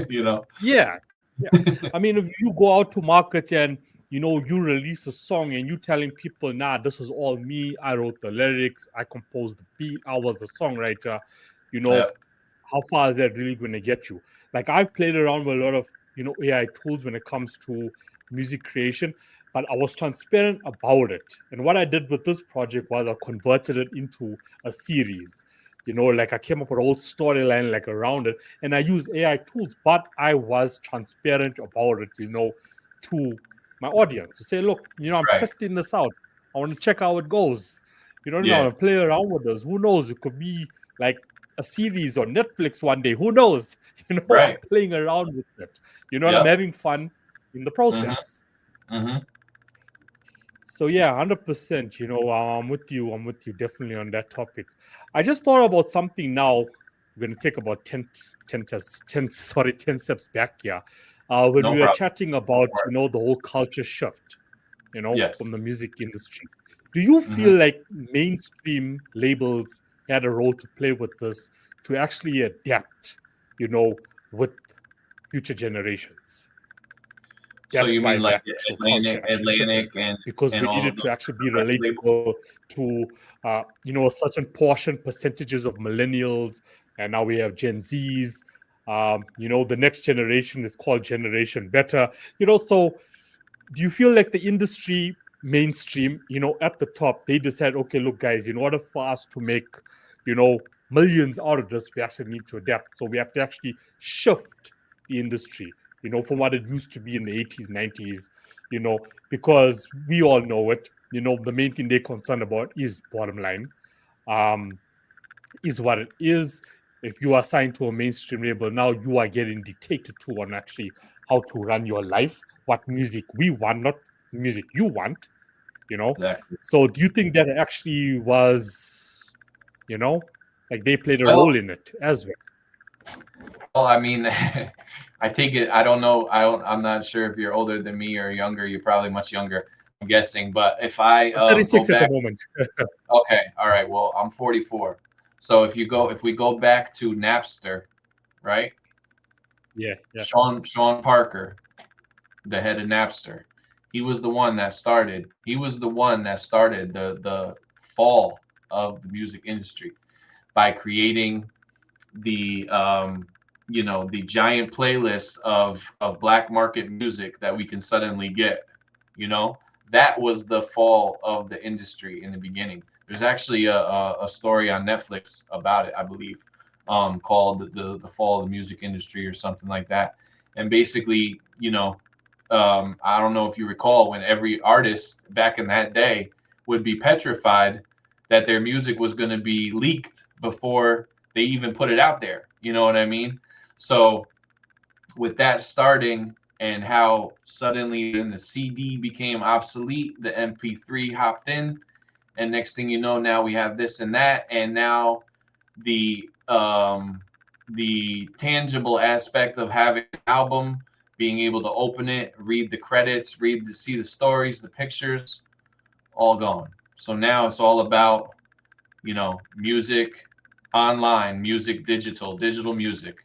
there's, yeah, yeah. I mean, if you go out to market and you release a song and you telling people, nah, this was all me. I wrote the lyrics, I composed the beat, I was the songwriter. You know, yeah, how far is that really going to get you? Like, I've played around with a lot of AI tools when it comes to music creation, but I was transparent about it. And what I did with this project was I converted it into a series. Like, I came up with a whole storyline like around it, and I use AI tools, but I was transparent about it, to my audience to say, look, I'm right. testing this out. I want to check how it goes. I Yeah, want to play around with this. Who knows? It could be like a series on Netflix one day. Who knows? I'm right. playing around with it. And I'm Yep. having fun in the Mm-hmm. process. Mm-hmm. So yeah, 100%. I'm with you. I'm with you definitely on that topic. I just thought about something now. We're going to take about 10 steps back here. When No we were problem. chatting about, the whole culture shift, from Yes. the music industry. Do you Mm-hmm. feel like mainstream labels had a role to play with this to actually adapt, with future generations? So That's you why mean the like actual culture Atlantic, actually shifted Atlantic, and because and we all of needed to those actually be record labels? relatable to, a certain portion, percentages of millennials, and now we have Gen Zs. The next generation is called Generation Better. So do you feel like the industry mainstream, at the top, they decide, okay, look, guys, in order for us to make, millions out of this, we actually need to adapt. So we have to actually shift the industry, from what it used to be in the 80s, 90s, because we all know it. The main thing they're concerned about is bottom line, um, is what it is. If you are signed to a mainstream label, now you are getting dictated to on actually how to run your life, what music we want, not music you want, you know. Exactly. So do you think that actually was, you know, like they played a role Well, in it as well? I mean, I take it. I don't know. I'm not sure if you're older than me or younger. You're probably much younger, I'm guessing. But if I I'm go 36 at the back, moment. okay, all right. Well, I'm 44. So if we go back to Napster, right? Yeah, yeah. Sean Parker, the head of Napster, he was the one that started. He was the one that started the fall of the music industry by creating the giant playlist of black market music that we can suddenly get. You know, that was the fall of the industry in the beginning. There's actually a story on Netflix about it, I believe, called the fall of the music industry or something like that. And basically, I don't know if you recall when every artist back in that day would be petrified that their music was going to be leaked before they even put it out there. You know what I mean? So with that starting and how suddenly then the CD became obsolete, the MP3 hopped in, and next thing you know, now we have this and that, and now the tangible aspect of having an album, being able to open it, read the credits, see the stories, the pictures, all gone. So now it's all about, music online, music digital music.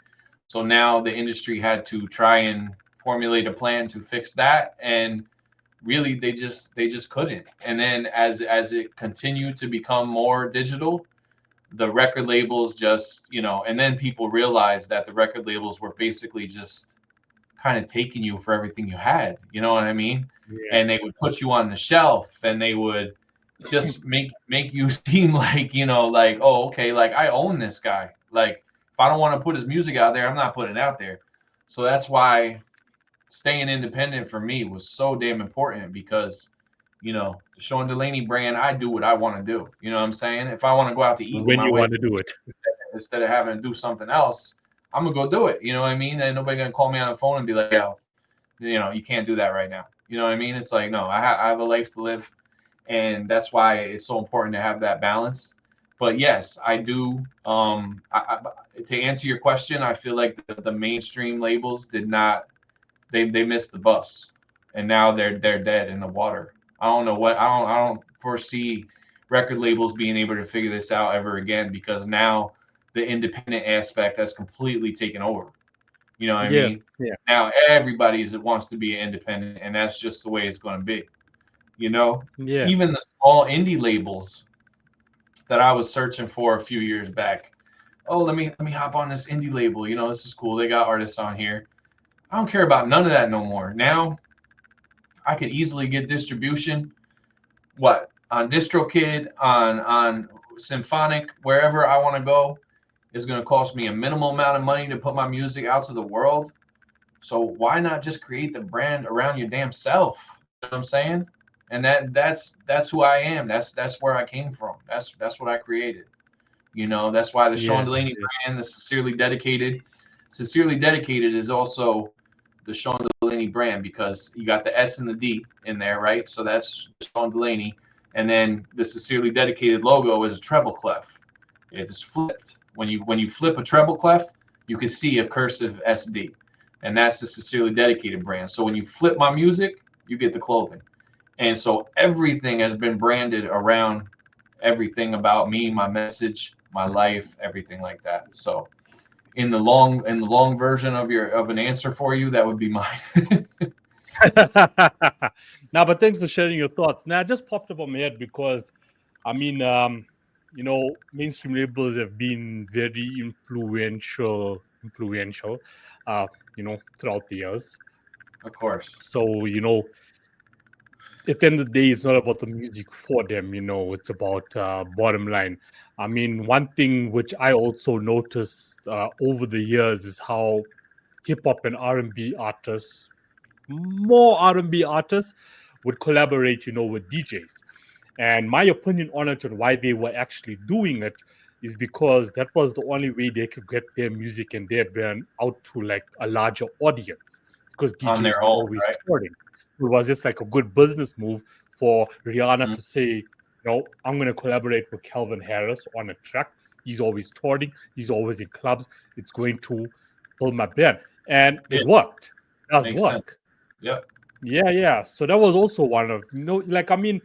So now the industry had to try and formulate a plan to fix that, and really they just couldn't. And then as it continued to become more digital, the record labels just, and then people realized that the record labels were basically just kind of taking you for everything you had, you know what I mean? Yeah. And they would put you on the shelf, and they would just make you seem like, like, oh, okay, like I own this guy. Like if I don't want to put his music out there, I'm not putting it out there. So that's why staying independent for me was so damn important, because the Sean Delaney brand, I do what I want to do. You know what I'm saying? If I want to go out to eat with When my you wife want to do it. instead of having to do something else, I'm gonna go do it. You know what I mean? And nobody gonna call me on the phone and be like, "Yeah, you can't do that right now." You know what I mean? It's like, no, I have a life to live, and that's why it's so important to have that balance. But yes, I do. To answer your question, I feel like the mainstream labels did not. They missed the bus, and now they're dead in the water. I don't know what I don't foresee record labels being able to figure this out ever again, because now the independent aspect has completely taken over. You know what I Yeah, mean? yeah, Now wants to be an independent, and that's just the way it's going to be. You know, yeah. even the small indie labels that I was searching for a few years back. Oh, let me hop on this indie label. This is cool. They got artists on here. I don't care about none of that no more. Now I could easily get distribution. What, on DistroKid, on Symphonic, wherever I want to go, is going to cost me a minimal amount of money to put my music out to the world. So why not just create the brand around your damn self? You know what I'm saying? And that's who I am. That's where I came from. That's what I created. That's why the Sean Yeah, Delaney yeah. brand, the Sincerely Dedicated. Sincerely Dedicated is also the Sean Delaney brand, because you got the S and the D in there, right? So that's Sean Delaney. And then the Sincerely Dedicated logo is a treble clef. It's flipped. When you flip a treble clef, you can see a cursive SD. And that's the Sincerely Dedicated brand. So when you flip my music, you get the clothing. And so everything has been branded around everything about me, my message, my life, everything like that. So in the long version of an answer for you, that would be mine. Now, but thanks for sharing your thoughts. Now, I just popped up on my head because, I mean, mainstream labels have been very influential, throughout the years. Of course. So, at the end of the day, it's not about the music for them, it's about bottom line. I mean, one thing which I also noticed over the years is how hip hop and R&B artists, more R&B artists, would collaborate, with DJs. And my opinion on it and why they were actually doing it is because that was the only way they could get their music and their brand out to like a larger audience, because On DJs their were own, always right? touring. It was just like a good business move for Rihanna Mhm. to say, no, I'm going to collaborate with Calvin Harris on a track. He's always touring, he's always in clubs. It's going to build my brand. And Yeah, it worked. It does makes sense. work. Yep. Yeah, yeah. So that was also one of, like, I mean,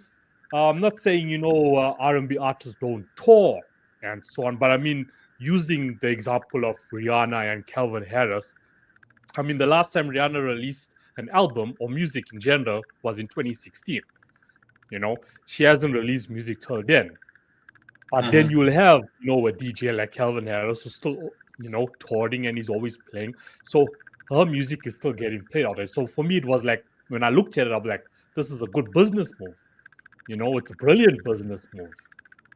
I'm not saying, R&B artists don't tour and so on, but I mean, using the example of Rihanna and Calvin Harris, I mean, the last time Rihanna released an album or music in general was in 2016. She hasn't released music till then. But then Hmm. you'll have, a DJ like Calvin Harris who's still, touring and he's always playing. So her music is still getting played out there. So for me, it was like, when I looked at it, I'm like, this is a good business move. It's a brilliant business move.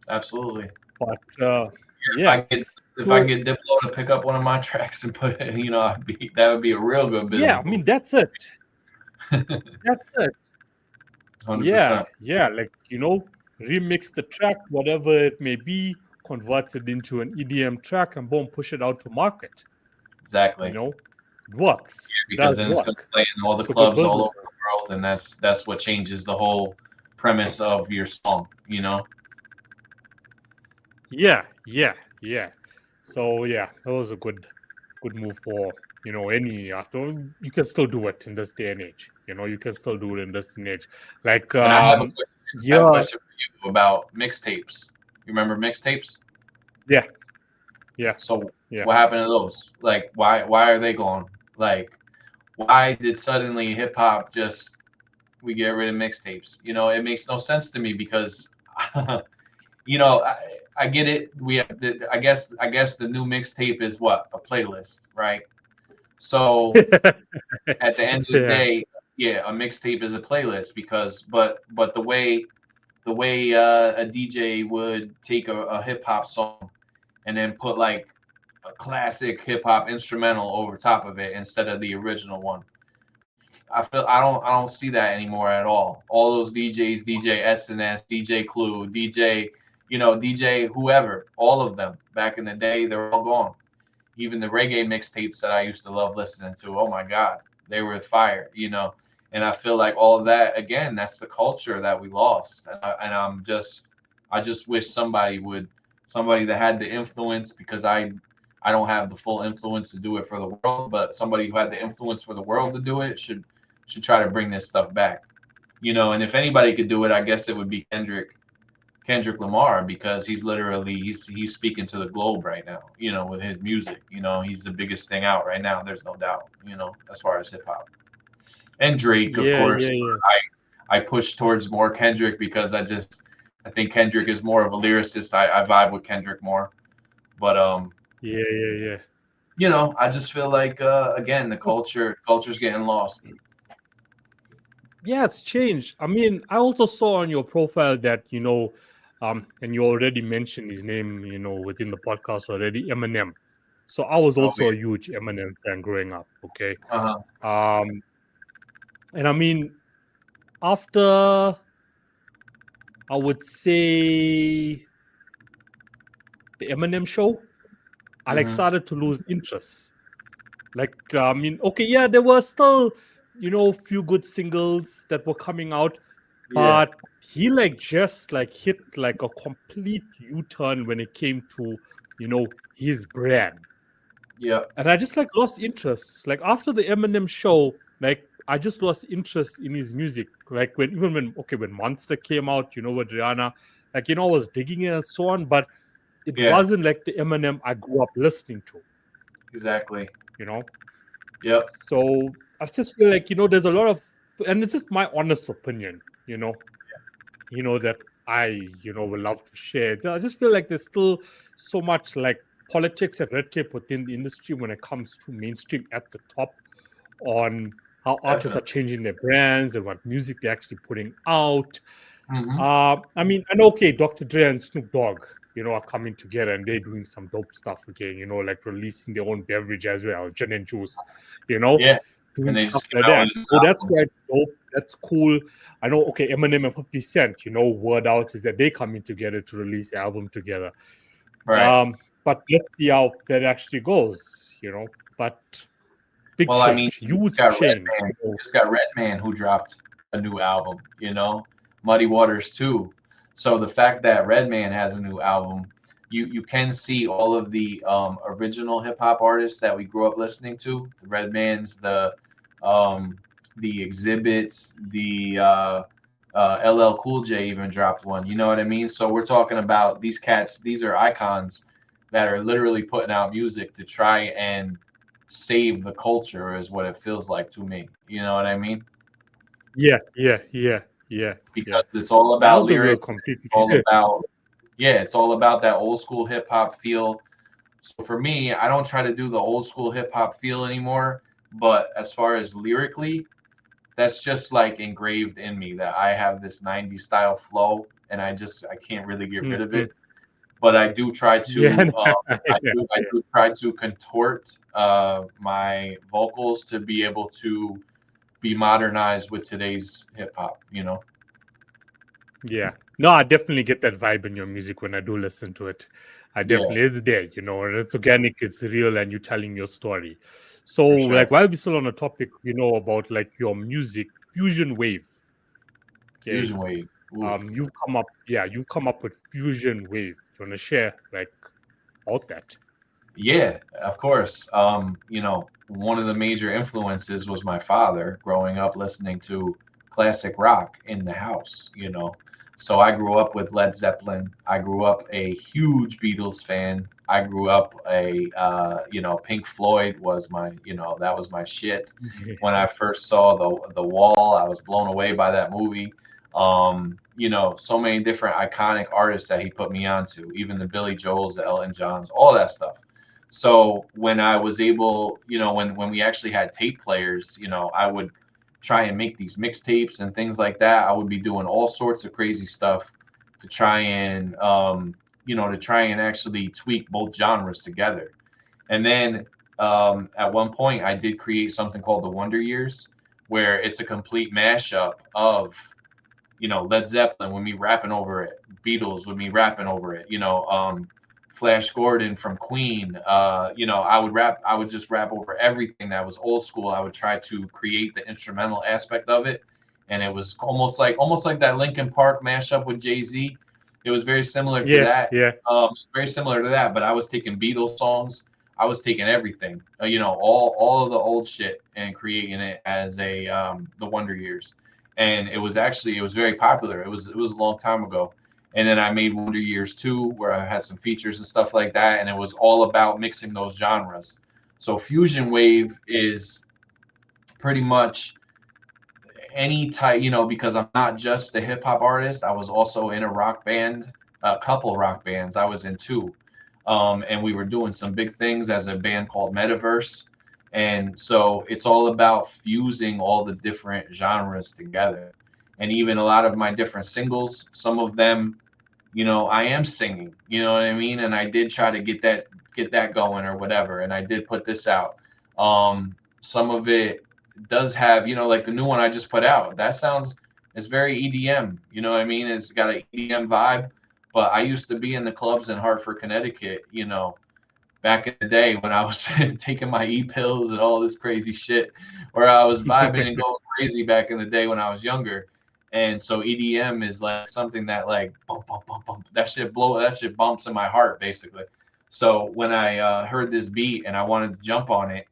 Absolutely. But If yeah. I get if I So get Diplo to pick up one of my tracks and put it, that would be a real good business yeah, I move. mean, that's it. That's it. 100%. Yeah, like remix the track, whatever it may be, convert it into an EDM track, and boom, push it out to market. You Exactly. know, it works. It Because does then it's going to work. play in all the It's a good clubs all business. over the world, and that's what changes the whole premise of your song. You know. Yeah. So yeah, that was a good move for any actor. You can still do it in this day and age. You can still do it in this day and age. Like And I have a yeah, question for you about mixtapes. You remember mixtapes? yeah, yeah, So yeah. what happened to those? Like, why are they gone? Like, why did suddenly hip hop just we get rid of mixtapes? It makes no sense to me because, I get it. We have, I guess the new mixtape is what, a playlist, right? So at the end of the Yeah. day, yeah, a mixtape is a playlist because, but the way a DJ would take a hip hop song and then put like a classic hip hop instrumental over top of it instead of the original one. I don't see that anymore at all. All those DJs, DJ SNS, DJ Clue, DJ, DJ whoever, all of them back in the day, they're all gone. Even the reggae mixtapes that I used to love listening to, oh my God, they were fire. And I feel like all of that again, that's the culture that we lost. I just wish somebody that had the influence, because I don't have the full influence to do it for the world, but somebody who had the influence for the world to do it should try to bring this stuff back. And if anybody could do it, I guess it would be Kendrick Lamar, because he's speaking to the globe right now, with his music. He's the biggest thing out right now, there's no doubt, as far as hip hop. And Drake, of course. Yeah. I push towards more Kendrick because I think Kendrick is more of a lyricist. I vibe with Kendrick more. But Yeah. I just feel like again the culture's getting lost. Yeah, it's changed. I mean, I also saw on your profile that, and you already mentioned his name, within the podcast already, Eminem. So I was Oh also man. a huge Eminem fan growing up. Okay. Uh-huh. Um, and I mean, after I would say the Eminem show, I like Hmm. started to lose interest. Like, I mean, okay, yeah, there were still, few good singles that were coming out, Yeah. but he like just like hit like a complete U-turn when it came to, his brand. Yeah. And I just like lost interest. Like after the Eminem show, like I just lost interest in his music. Like when Monster came out, with Rihanna, like I was digging it and so on, but it Yeah. wasn't like the Eminem I grew up listening to, Exactly. you know. Yep. So I just feel like there's a lot of, and it's just my honest opinion, that I would love to share. I just feel like there's still so much like politics and red tape within the industry when it comes to mainstream at the top on how artists are Definitely. changing their brands and what music they're actually putting out. Hmm. I mean, and okay, Dr. Dre and Snoop Dogg, are coming together and they're doing some dope stuff again, like releasing their own beverage as well, gin and juice, you know, Yeah. doing And they stuff just came like out with that. an Oh, that's album. quite dope. That's cool. I know, okay, Eminem and 50 Cent, word out is that they coming together to release the album together. Right. But let's see how that actually goes, But big Well, I mean, change, huge change. You just got Redman who dropped a new album. Muddy Waters too. So the fact that Redman has a new album, you can see all of the original hip hop artists that we grew up listening to. The Redmans, the Exhibits, the LL Cool J even dropped one. You know what I mean? So we're talking about these cats. These are icons that are literally putting out music to try and save the culture, is what it feels like to me. You know what I mean? Yeah. Because it's all I about don't think we're lyrics. It's completely. all about, yeah, it's all about that old school hip hop feel. So for me, I don't try to do the old school hip hop feel anymore. But as far as lyrically, that's just like engraved in me that I have this 90s style flow, and I can't really get rid of Mhm. it. But I do try Yeah, to I yeah. do try to contort my vocals to be able to be modernized with today's hip hop, you know. Yeah. No, I definitely get that vibe in your music when I do listen to it. I Yeah, definitely, it's there, and it's organic, it's real, and you're telling your story. So, for sure. like, while we're still on a topic, about like your music, fusion wave. Okay. Fusion wave. Oof. You come up with fusion wave. You want to share like about that? Yeah, of course. You know, one of the major influences was my father growing up listening to classic rock in the house, you know. So I grew up with Led Zeppelin. I grew up a huge Beatles fan. I grew up Pink Floyd was that was my shit. When I first saw the Wall, I was blown away by that movie. So many different iconic artists that he put me onto, even the Billy Joels, the Elton Johns, all that stuff. So when I was able, when we actually had tape players, I would try and make these mixtapes and things like that. I would be doing all sorts of crazy stuff to try and, actually tweak both genres together. And then at one point, I did create something called the Wonder Years, where it's a complete mashup of, Led Zeppelin with me rapping over it, Beatles with me rapping over it, Flash Gordon from Queen. I would just rap over everything that was old school. I would try to create the instrumental aspect of it, and it was almost like that Linkin Park mashup with Jay-Z. It was very similar to Yeah, that. yeah, Very similar to that, but I was taking Beatles songs. I was taking everything, all of the old shit and creating it as the Wonder Years. And it was very popular. It was a long time ago. And then I made Wonder Years 2, where I had some features and stuff like that, and it was all about mixing those genres. So fusion wave is pretty much any type, because I'm not just a hip hop artist. I was also in a rock band, a couple rock bands. I was in two, and we were doing some big things as a band called Metaverse. And so it's all about fusing all the different genres together. And even a lot of my different singles, some of them, I am singing, you know what I mean? And I did try to get that going or whatever. And I did put this out. Some of it does have, like the new one I just put out. That sounds it's very EDM, you know what I mean? It's got an EDM vibe. But I used to be in the clubs in Hartford, Connecticut, back in the day when I was taking my e-pills and all this crazy shit, where I was vibing and going crazy back in the day when I was younger. And so EDM is like something that like bump, bump, bump, bump. That shit bumps in my heart basically. So when I heard this beat and I wanted to jump on it,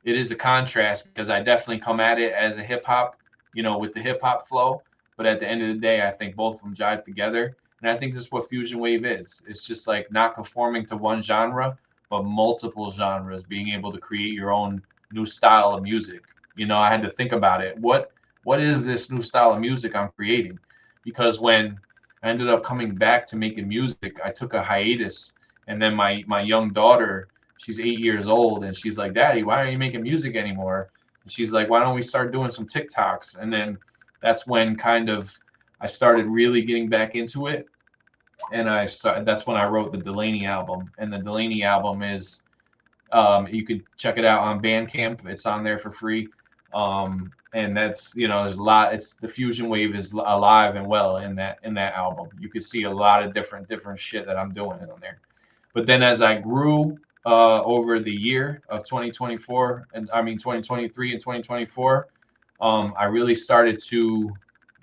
it is a contrast because I definitely come at it as a hip hop, with the hip hop flow. But at the end of the day, I think both of them jive together. And I think this is what fusion wave is. It's just like not conforming to one genre, but multiple genres, being able to create your own new style of music. I had to think about it. What is this new style of music I'm creating? Because when I ended up coming back to making music, I took a hiatus, and then my young daughter, she's 8 years old, and she's like, "Daddy, why aren't you making music anymore?" And she's like, "Why don't we start doing some TikToks?" And then that's when kind of I started really getting back into it, and that's when I wrote the Delaney album. And the Delaney album is you could check it out on Bandcamp. It's on there for free. And that's there's a lot. It's the fusion wave is alive and well in that album. You could see a lot of different shit that I'm doing on there. But then as I grew over the year of 2024, and I mean 2023 and 2024, I really started to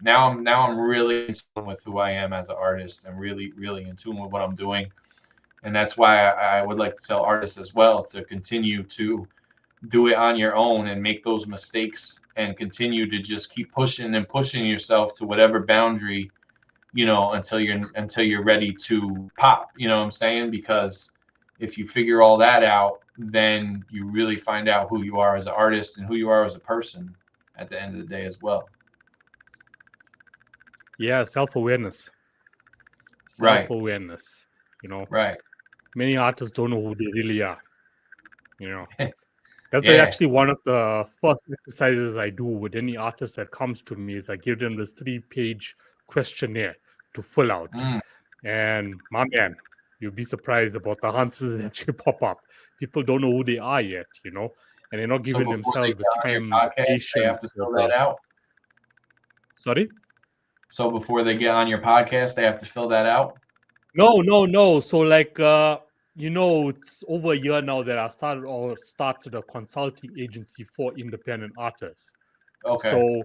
now I'm really in tune with who I am as an artist and really really in tune with what I'm doing. And that's why I would like to tell artists as well to continue to do it on your own and make those mistakes and continue to just keep pushing and pushing yourself to whatever boundary, until you're ready to pop, you know what I'm saying? Because if you figure all that out, then you really find out who you are as an artist and who you are as a person at the end of the day as well. yeah. Self-awareness, Right, self-awareness. right. Many artists don't know who they really are. You know, that's like Yeah. actually one of the first exercises I do with any artist that comes to me is I give them this 3-page questionnaire to fill out. Mm, And my man, you'll be surprised about the answers that actually pop up. People don't know who they are yet, and they're not So giving before they themselves the get on your time, the podcast, they have to patience, or fill the that out. sorry. So before they get on your podcast, they have to fill that out. No. So like it's over a year now that I started a consulting agency for independent artists. Okay. So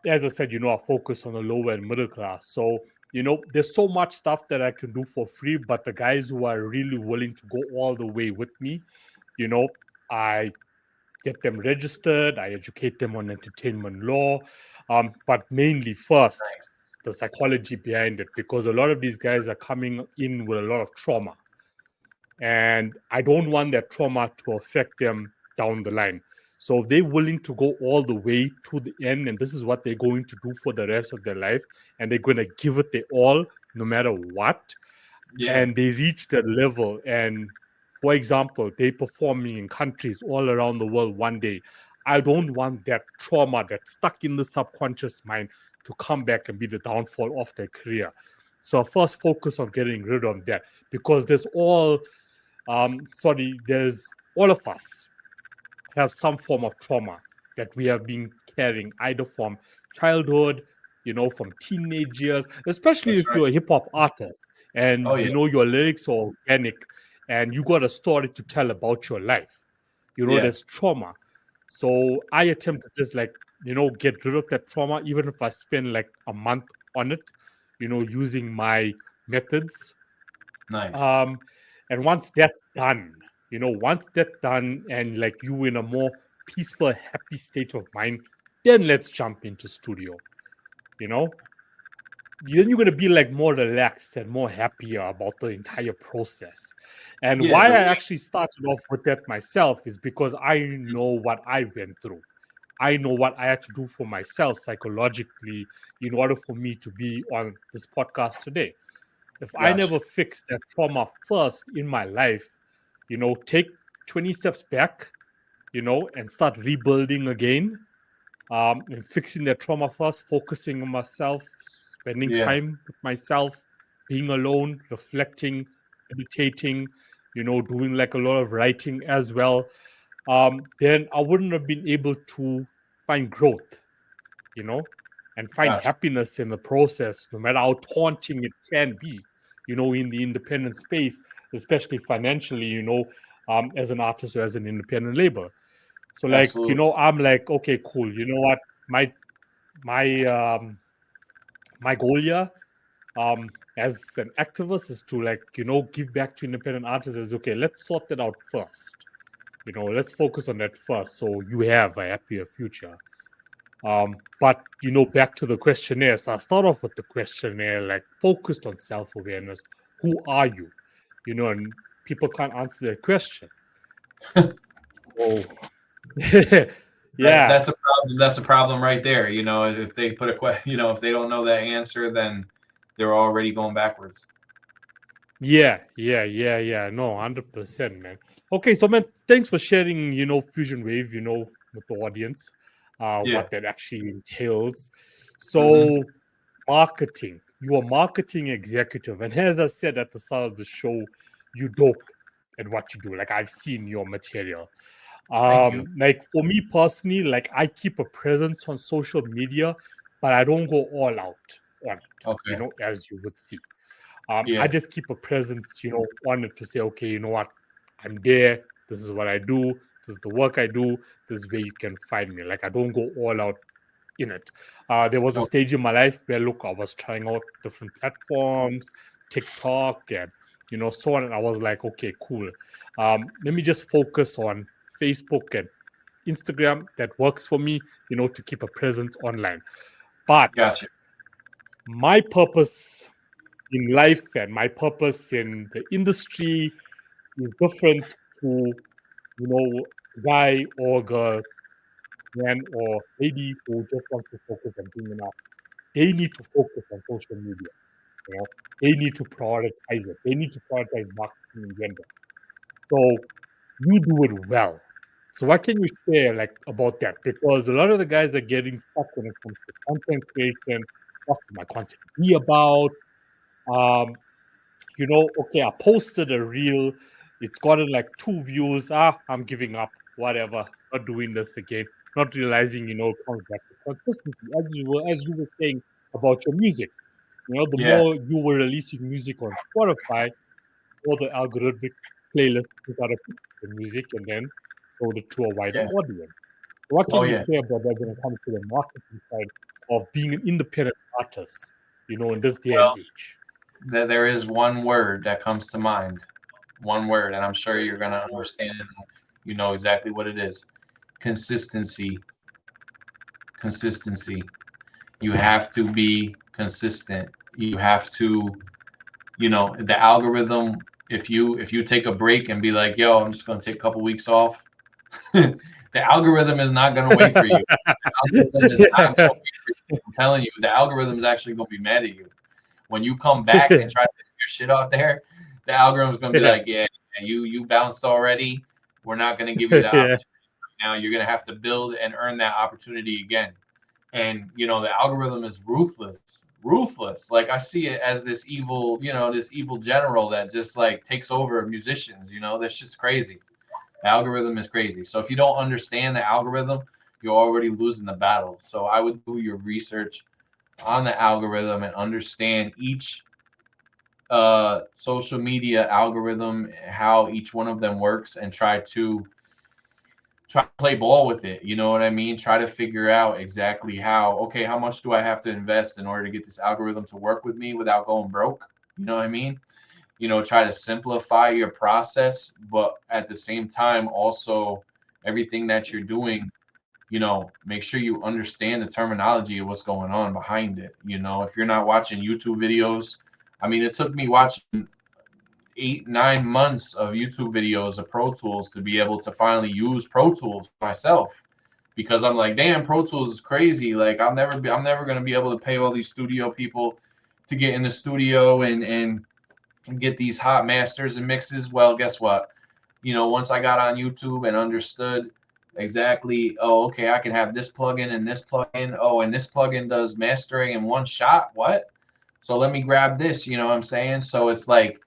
as I said, I focus on the lower and middle class. So there's so much stuff that I can do for free, but the guys who are really willing to go all the way with me, I get them registered, I educate them on entertainment law, but mainly first Nice. the psychology behind it, because a lot of these guys are coming in with a lot of trauma, and I don't want that trauma to affect them down the line. So if they're willing to go all the way to the end, and this is what they're going to do for the rest of their life, and they're going to give it their all no matter what, Yeah. and they reach that level, and for example they performing in countries all around the world one day, I don't want that trauma that's stuck in the subconscious mind to come back and be the downfall of their career. So I first focus on getting rid of that, because there's all of us have some form of trauma that we have been carrying, either from childhood, from teenage years, especially That's if right. you're a hip hop artist and Oh yeah. your lyrics are organic and you got a story to tell about your life. Yeah. There's trauma. So I attempt to just get rid of that trauma, even if I spend like a month on it, using my methods. Nice. um and once that's done, and like you in a more peaceful, happy state of mind, then let's jump into studio. you know then you're going to be like more relaxed and more happier about the entire process. And Yeah. why The I way. actually started off with that myself is because I know what I went through. I know what I had to do for myself psychologically in order for me to be on this podcast today. If I Gotcha. never fixed that trauma first in my life, take 20 steps back, and start rebuilding again, and fixing that trauma first, focusing on myself, spending Yeah. time with myself, being alone, reflecting, meditating, doing like a lot of writing as well, then I wouldn't have been able to find growth, you know, and find Gotcha. happiness in the process, no matter how taunting it can be, in the independent space, especially financially, as an artist or as an independent labor. So like, Absolutely. I'm like, okay, cool. You know what? My my my goal here, as an activist, is to like, give back to independent artists. Is okay, let's sort that out first. Let's focus on that first, so you have a happier future. But back to the questionnaire. So I start off with the questionnaire, like focused on self-awareness. Who are you? And people can't answer that question. So That's yeah, that's a problem. That's a problem right there. If they put a if they don't know that answer, then they're already going backwards. yeah. No, 100%, man. Okay, so man, thanks for sharing, Fusion Wave, with the audience, Yeah. what that actually entails. Mm-hmm. So marketing. You're a marketing executive. And as I said at the start of the show, you dope at what you do. Like I've seen your material. Thank you. Like for me personally, like I keep a presence on social media, but I don't go all out on it, Okay. as you would see. I Yeah. just keep a presence, on it to say, okay, you know what, I'm there. This is what I do. This is the work I do. This is where you can find me. Like I don't go all out in it. There was a Okay. stage in my life where, look, I was trying out different platforms, TikTok, and so on. And I was like, okay, cool. Let me just focus on Facebook and Instagram. That works for me, to keep a presence online. But Gotcha. my purpose in life and my purpose in the industry is different to, guy or girl, man or lady who just wants to focus on being an artist. They need to focus on social media. You know, they need to prioritize it. They need to prioritize marketing in general. So you do it well. So what can you share like about that? Because a lot of the guys are getting stuck when it comes to content creation. What should my content be about? Um, okay, I posted a reel. It's gotten like 2 views. I'm giving up. whatever, not doing this again, not realizing, it comes back to consistency, as you were saying about your music. The Yeah, more you were releasing music on Spotify, or the algorithmic playlist to gotta pick the music and then show it to a wider yeah. audience. What Oh can you yeah. say about that when it comes to the marketing side of being an independent artist, in this day and Well, age? there is one word that comes to mind. One word, and I'm sure you're gonna understand it. You know exactly what it is. Consistency. Consistency. You have to be consistent. You have to, the algorithm. If you take a break and be like, "Yo, I'm just gonna take a couple weeks off," the algorithm is not gonna wait for you. The algorithm is not gonna wait for you. I'm telling you, the algorithm is actually gonna be mad at you when you come back and try to get your shit out there. The algorithm is gonna be Yeah. like, "Yeah, you bounced already. We're not gonna give you the Yeah. opportunity now. You're gonna have to build and earn that opportunity again." And the algorithm is ruthless. Like I see it as this evil general that just like takes over musicians. This shit's crazy. The algorithm is crazy. So if you don't understand the algorithm, you're already losing the battle. So I would do your research on the algorithm and understand each social media algorithm, how each one of them works, and try to play ball with it. You know what I mean? Try to figure out exactly okay, how much do I have to invest in order to get this algorithm to work with me without going broke? You know what I mean? Try to simplify your process, but at the same time, also everything that you're doing, make sure you understand the terminology of what's going on behind it. If you're not watching YouTube videos, I mean, it took me watching 8, 9 months of YouTube videos of Pro Tools to be able to finally use Pro Tools myself because I'm like, damn, Pro Tools is crazy. Like I'm never gonna be able to pay all these studio people to get in the studio and get these hot masters and mixes. Well, guess what? Once I got on YouTube and understood exactly, oh, okay, I can have this plugin and this plugin. Oh, and this plugin does mastering in one shot. What? So let me grab this. You know what I'm saying? So it's like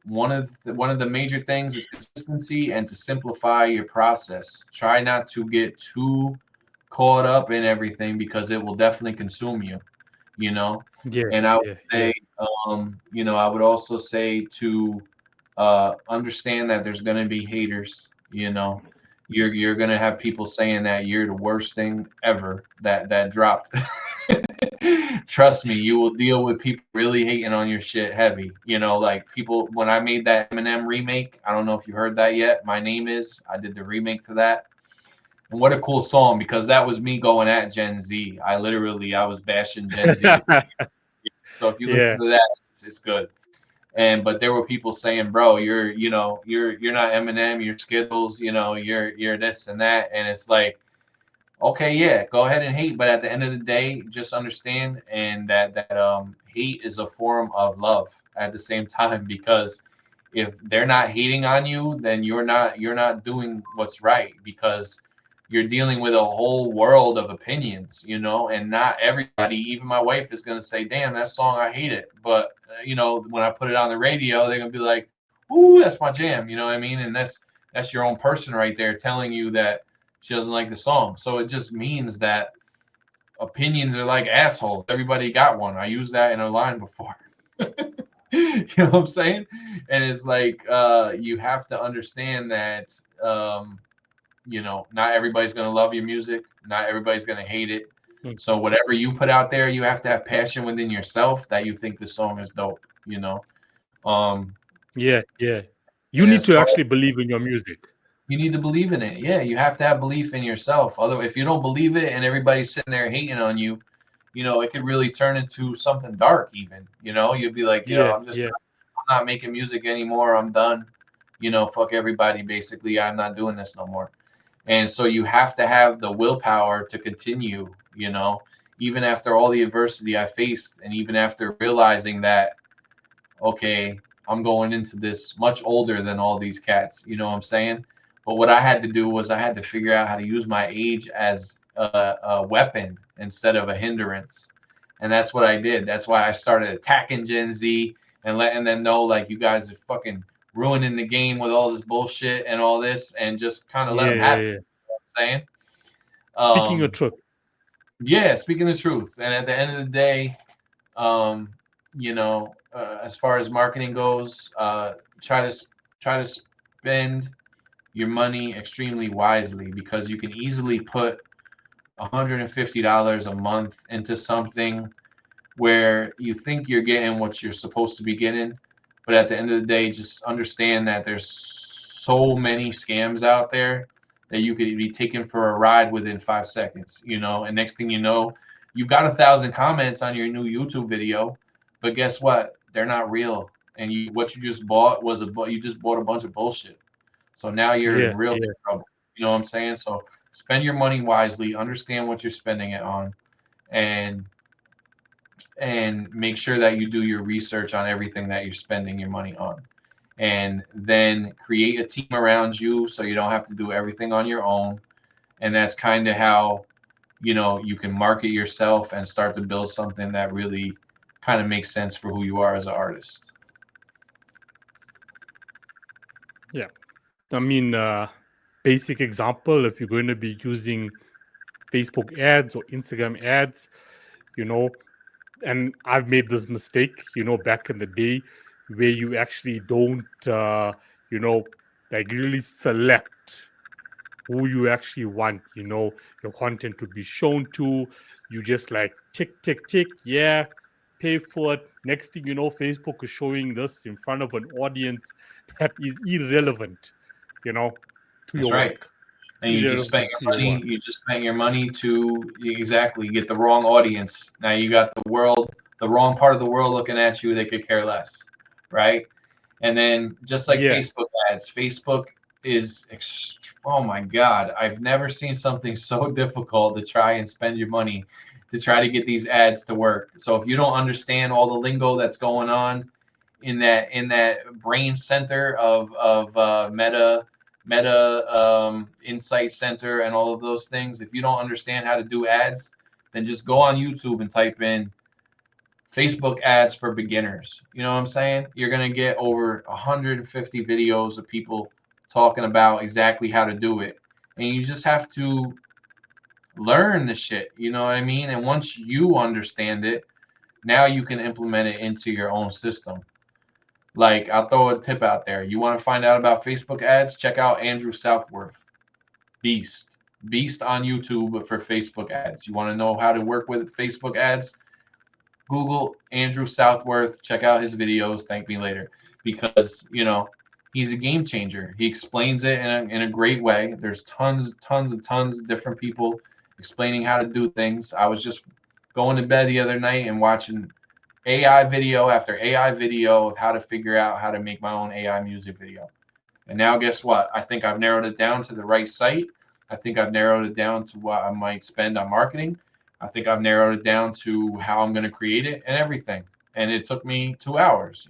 one of the major things is consistency and to simplify your process. Try not to get too caught up in everything because it will definitely consume you, you know. Yeah. And I would Yeah. Yeah. say, I would also say to understand that there's going to be haters. You're going to have people saying that you're the worst thing ever that dropped. Trust me, you will deal with people really hating on your shit heavy. Like people when I made that Eminem remake, I don't know if you heard that yet. My Name Is, I did the remake to that. And what a cool song because that was me going at Gen Z. I was bashing Gen Z. So if you listen Yeah. to that, it's good. But there were people saying, "Bro, you're not Eminem, you're Skittles, you're this and that." And it's like, okay, yeah, go ahead and hate, but at the end of the day, just understand and that hate is a form of love at the same time because if they're not hating on you, then you're not doing what's right because you're dealing with a whole world of opinions, and not everybody, even my wife is going to say, "Damn, that song, I hate it." But when I put it on the radio, they're going to be like, "Ooh, that's my jam." You know what I mean? And that's your own person right there telling you that she doesn't like the song. So it just means that opinions are like assholes. Everybody got one. I used that in a line before. You know what I'm saying? And it's like you have to understand that not everybody's gonna love your music, not everybody's gonna hate it. Mm. So whatever you put out there, you have to have passion within yourself that you think the song is dope. Um, Yeah. Yeah. You and need as to far actually believe in your music. You need to believe in it. Yeah, you have to have belief in yourself. Other, if you don't believe it and everybody's sitting there hating on you, it could really turn into something dark. Even, you'd be like, Yeah. Yeah. I'm not making music anymore. I'm done. Fuck everybody. Basically, I'm not doing this no more. And so you have to have the willpower to continue. Even after all the adversity I faced, and even after realizing that, okay, I'm going into this much older than all these cats. You know what I'm saying? But what I had to do was I had to figure out how to use my age as a weapon instead of a hindrance. And that's what I did. That's why I started attacking Gen Z and letting them know, like, you guys are fucking ruining the game with all this bullshit and all this, and just kind of let Yeah, them have yeah, it. yeah. You know what I'm saying? Speaking your Um, truth. yeah, speaking the truth. And at the end of the day, as far as marketing goes, try to spend your money extremely wisely, because you can easily put $150 a month into something where you think you're getting what you're supposed to be getting, but at the end of the day, just understand that there's so many scams out there that you could be taken for a ride within 5 seconds, and next thing you know, you've got 1,000 comments on your new YouTube video, but guess what? They're not real. And what you just bought you just bought a bunch of bullshit. So now you're in Yeah, real big yeah. trouble. You know what I'm saying? So spend your money wisely, understand what you're spending it on, and make sure that you do your research on everything that you're spending your money on. And then create a team around you so you don't have to do everything on your own. And that's kind of how, you can market yourself and start to build something that really kind of makes sense for who you are as an artist. Yeah. I mean, basic example, if you're going to be using Facebook ads or Instagram ads, you know, and I've made this mistake, back in the day, where you actually don't, you know, like really select who you actually want, your content to be shown to. You just like tick, tick, tick, yeah, pay for it. Next thing you know, Facebook is showing this in front of an audience that is irrelevant, you know, to That's your right. work. And Irrelevant to your work. you just spent your money to exactly get the wrong audience. Now you got the wrong part of the world looking at you. They could care less, right? And then just like Yeah, Facebook ads, Facebook is oh my god, I've never seen something so difficult to try and spend your money to try to get these ads to work. So if you don't understand all the lingo that's going on in that brain center of Meta Insight Center and all of those things, if you don't understand how to do ads, then just go on YouTube and type in Facebook ads for beginners. You know what I'm saying? You're going to get over 150 videos of people talking about exactly how to do it. And you just have to learn the shit. You know what I mean? And once you understand it, now you can implement it into your own system. Like, I'll throw a tip out there. You want to find out about Facebook ads? Check out Andrew Southworth. Beast. Beast on YouTube for Facebook ads. You want to know how to work with Facebook ads? Google Andrew Southworth, check out his videos, thank me later. Because, he's a game changer. He explains it in a great way. There's tons of different people explaining how to do things. I was just going to bed the other night and watching AI video after AI video of how to figure out how to make my own AI music video. And now, guess what? I think I've narrowed it down to the right site. I think I've narrowed it down to what I might spend on marketing. I think I've narrowed it down to how I'm going to create it and everything. And it took me 2 hours.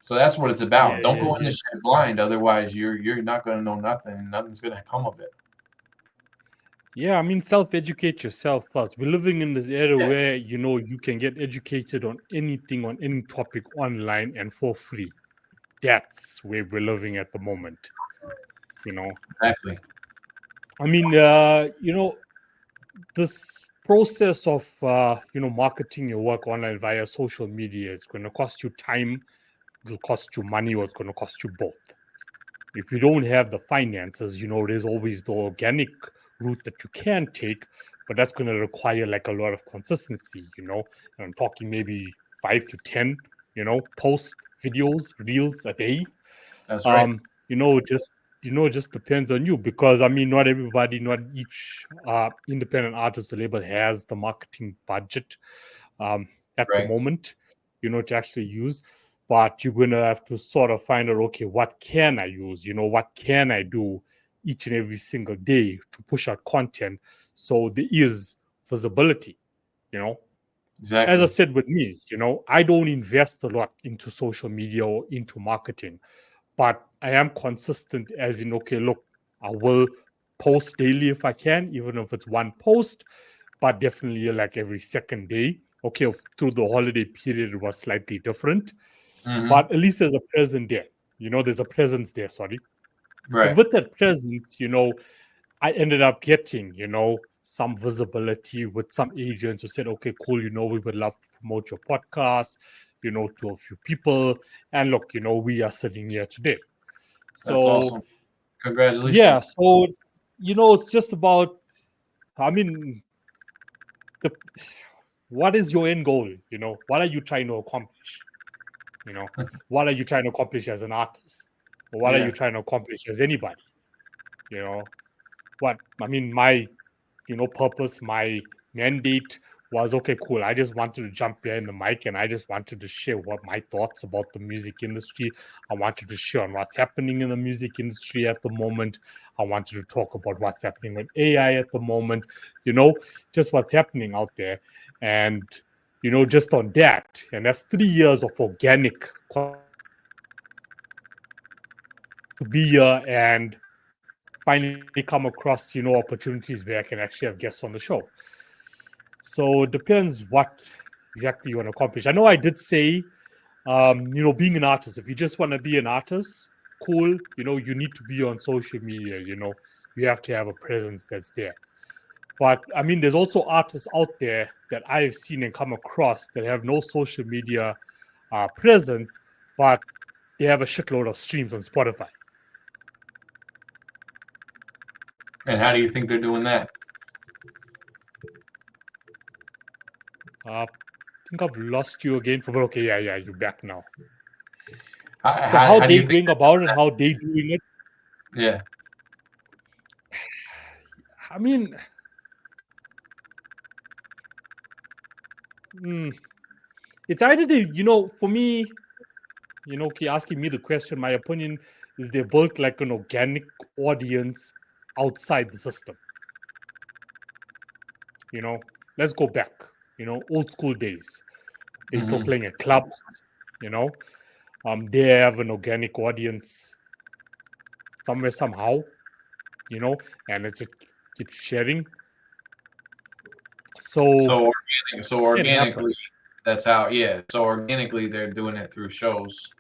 So that's what it's yeah, about. Don't yeah, go into yeah. shit blind. Otherwise, you're not going to know nothing. And nothing's going to come of it. Yeah, I mean, self-educate yourself first. We're living in this era Yeah, where, you can get educated on anything, on any topic online and for free. That's where we're living at the moment, you know. exactly. I mean, this process of, marketing your work online via social media is going to cost you time, it'll cost you money, or it's going to cost you both. If you don't have the finances, there's always the organic route that you can take, but that's going to require like a lot of consistency. I'm talking maybe 5 to 10, post videos, reels a day. That's right. Just just depends on you, because I mean, not everybody, not each independent artist or label has the marketing budget um, at the Right. moment, to actually use. But you're gonna have to sort of find out, okay, what can I use? What can I do each and every single day to push out content so there is visibility, you know. As I Exactly. said with me, I don't invest a lot into social media or into marketing, but I am consistent, as in, okay, look, I will post daily if I can, even if it's one post, but definitely like every second day. Okay, through the holiday period, it was slightly different, Mm-hmm. but at least there's a present there. there's a presence there, sorry. And Right. with that presence, I ended up getting, some visibility with some agents who said, okay, cool, we would love to promote your podcast, to a few people. And look, we are sitting here today. That's So, awesome. yeah, Congratulations. so, it's just about, I mean, the what is your end goal? What are you trying to accomplish? What are you trying to accomplish as an artist? Or what are you Yeah. trying to accomplish as anybody? You know, what I mean, my purpose, my mandate was okay, cool. I just wanted to jump behind the mic and I just wanted to share what my thoughts about the music industry. I wanted to share on what's happening in the music industry at the moment. I wanted to talk about what's happening with AI at the moment, just what's happening out there. And just on that, and that's 3 years of organic to be here and finally come across opportunities where I can actually have guests on the show. So it depends what exactly you want to accomplish. I know I did say being an artist, if you just want to be an artist, cool, you need to be on social media, you have to have a presence that's there. But I mean, there's also artists out there that I've seen and come across that have no social media presence, but they have a shitload of streams on Spotify. And how do you think they're doing that? I think I've lost you again but okay, yeah, you're back now. How, So how, how how do you they think going about it, how they doing it. Yeah. I mean, mm, it's either they, for me, okay, asking me the question, my opinion is they built like an organic audience outside the system. Let's go back, old school days. They still Hmm. playing at clubs, you know. They have an organic audience somewhere, somehow, and it's just keep sharing. So So it happened. organically, that's how. Yeah. So organically, they're doing it through shows.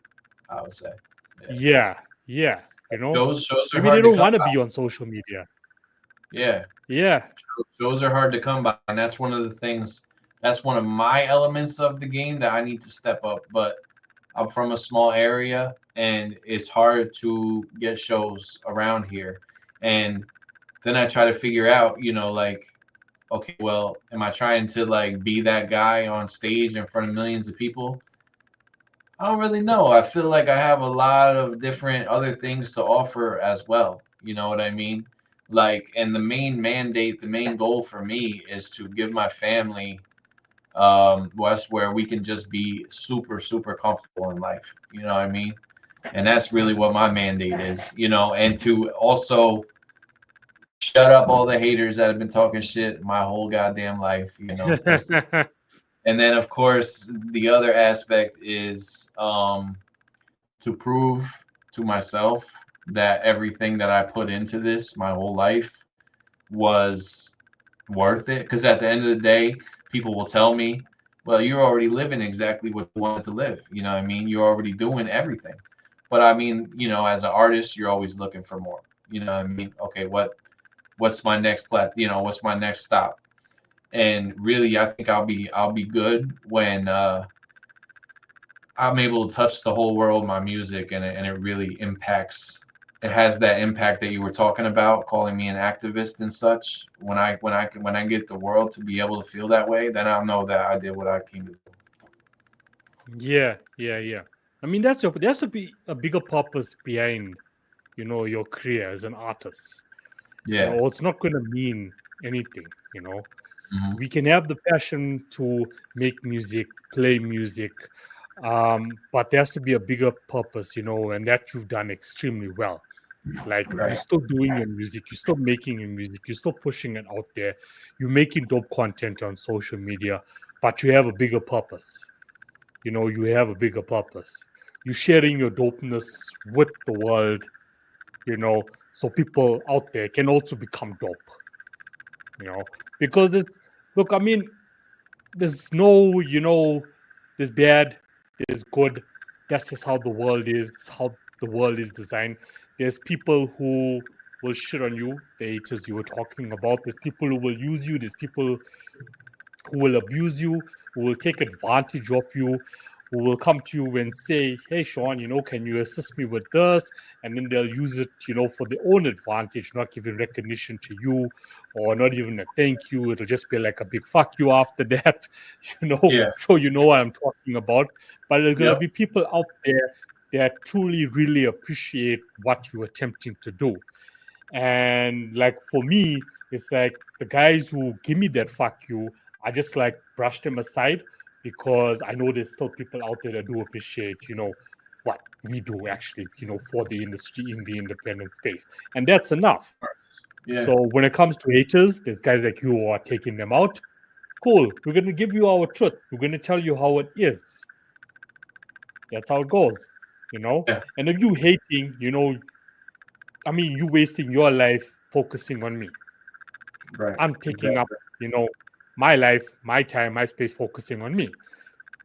I would say. Yeah. Yeah, yeah, Shows are maybe they hard to don't come want to by. be on social media. Yeah. Yeah. Shows are hard to come by, and that's one of the things. That's one of my elements of the game that I need to step up. But I'm from a small area, and it's hard to get shows around here. And then I try to figure out, like, okay, well, am I trying to like be that guy on stage in front of millions of people? I don't really know. I feel like I have a lot of different other things to offer as well. You know what I mean? Like, and the main mandate, the main goal for me is to give my family West where we can just be super, super comfortable in life. You know what I mean? And that's really what my mandate is, and to also shut up all the haters that have been talking shit my whole goddamn life, first. And then, of course, the other aspect is to prove to myself that everything that I put into this my whole life was worth it. Because at the end of the day, people will tell me, well, you're already living exactly what you wanted to live. You know what I mean? You're already doing everything. But I mean, as an artist, you're always looking for more. You know what I mean? Okay, what's my next what's my next stop? And really, I think I'll be good when I'm able to touch the whole world with my music, and it really impacts. It has that impact that you were talking about, calling me an activist and such. When I get the world to be able to feel that way, then I'll know that I did what I came to do. Yeah. I mean, that's to be a bigger purpose behind, your career as an artist. Yeah. Or it's not going to mean anything. Hmm. We can have the passion to make music, play music, but there has to be a bigger purpose, and that you've done extremely well. Like you're Right. still doing your music, you're still making your music, you're still pushing it out there, you're making dope content on social media, but you have a bigger purpose. You have a bigger purpose. You're sharing your dopeness with the world, so people out there can also become dope, because look, I mean, there's no, there's bad, there's good. That's just how the world is, how the the world is designed. There's people who will shit on you, the haters you were talking about. There's people who will use you. There's people who will abuse you, who will take advantage of you, who will come to you and say, "Hey, Sean, can you assist me with this?" And then they'll use it, for their own advantage, not giving recognition to you or not even a thank you. It'll just be like a big fuck you after that. Yeah. So you know what I'm talking about. But there's going to Yep. be people out there that truly, really appreciate what you're attempting to do. And like for me, it's like the guys who give me that fuck you, I just like brush them aside because I know there's still people out there that do appreciate, what we do actually, for the industry in the independent space. And that's enough. Yeah. So when it comes to haters, there's guys like you who are taking them out. Cool. We're going to give you our truth. We're going to tell you how it is. That's how it goes, Yeah. And if you hating, you wasting your life focusing on me. Right. I'm taking up, my life, my time, my space focusing on me.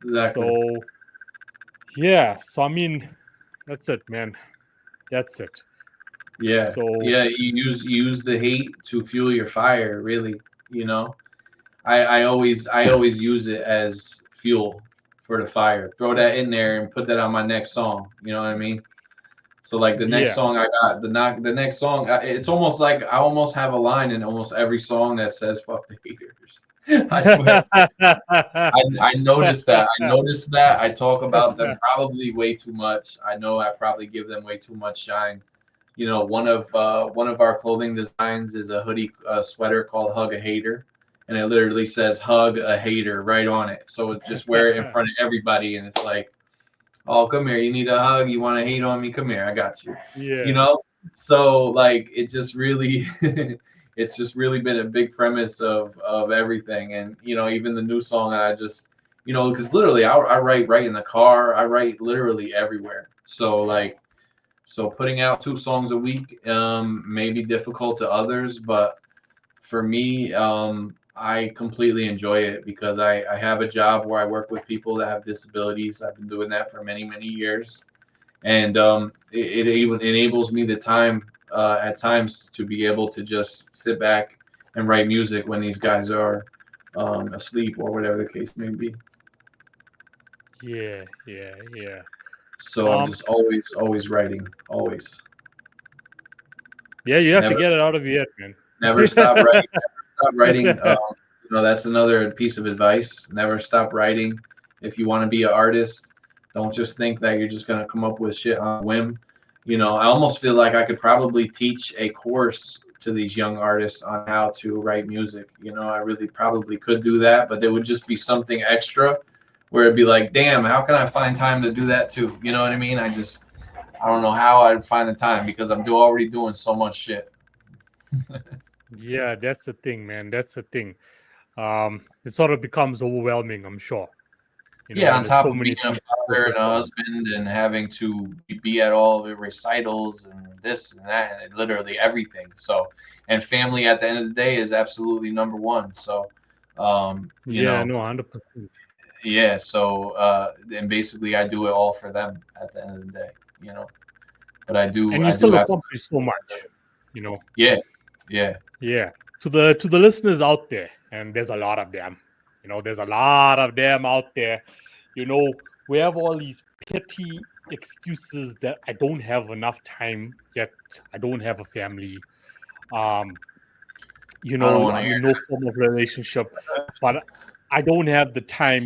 Exactly. So, yeah. So, that's it, man. That's it. Yeah. So, Yeah. You use the hate to fuel your fire. Really. You know. I always use it as fuel for the fire. Throw that in there and put that on my next song. You know what I mean? So like the next yeah. song I got, the next song, it's almost like I almost have a line in almost every song that says "fuck the haters." I swear. I noticed that. I noticed that. I talk about them probably way too much. I know I probably give them way too much shine. One of our clothing designs is a hoodie, sweater called "Hug a Hater," and it literally says "Hug a Hater" right on it. So just wear it in front of everybody, and it's like, "Oh, come here. You need a hug. You want to hate on me? Come here. I got you." Yeah. You know. So like, it just really, it's just really been a big premise of everything, and even the new song I just, because literally I write right in the car. I write literally everywhere. So like. So putting out 2 songs a week may be difficult to others, but for me, I completely enjoy it because I have a job where I work with people that have disabilities. I've been doing that for many, many years, and it even enables me the time at times to be able to just sit back and write music when these guys are asleep or whatever the case may be. Yeah. Yeah. Yeah. So I'm just always writing, always. Yeah. You have to Never get it out of your head, man. Never stop writing. Never stop writing. That's another piece of advice. Never stop writing. If you want to be an artist, don't just think that you're just gonna come up with shit on a whim. I almost feel like I could probably teach a course to these young artists on how to write music. I really probably could do that, but there would just be something extra where it'd be like, damn, how can I find time to do that too? You know what I mean? I don't know how I'd find the time because I'm already doing so much shit. Yeah, that's the thing, man. That's the thing. It sort of becomes overwhelming, I'm sure. Yeah, When on there's top so of being many a people father and a husband and having to be at all the recitals and this and that and literally everything. So, and family at the end of the day is absolutely number one. So, Yeah, no, 100%. yeah. So, and basically, I do it all for them at the end of the day. But And you I do still have. accomplish so much, you know. Yeah, yeah, Yeah. To the listeners out there, and there's a lot of them. There's a lot of them out there. We have all these petty excuses that I don't have enough time yet. I don't have a family. Um, I don't want to I'm hear. in no form of relationship, but I don't have the time,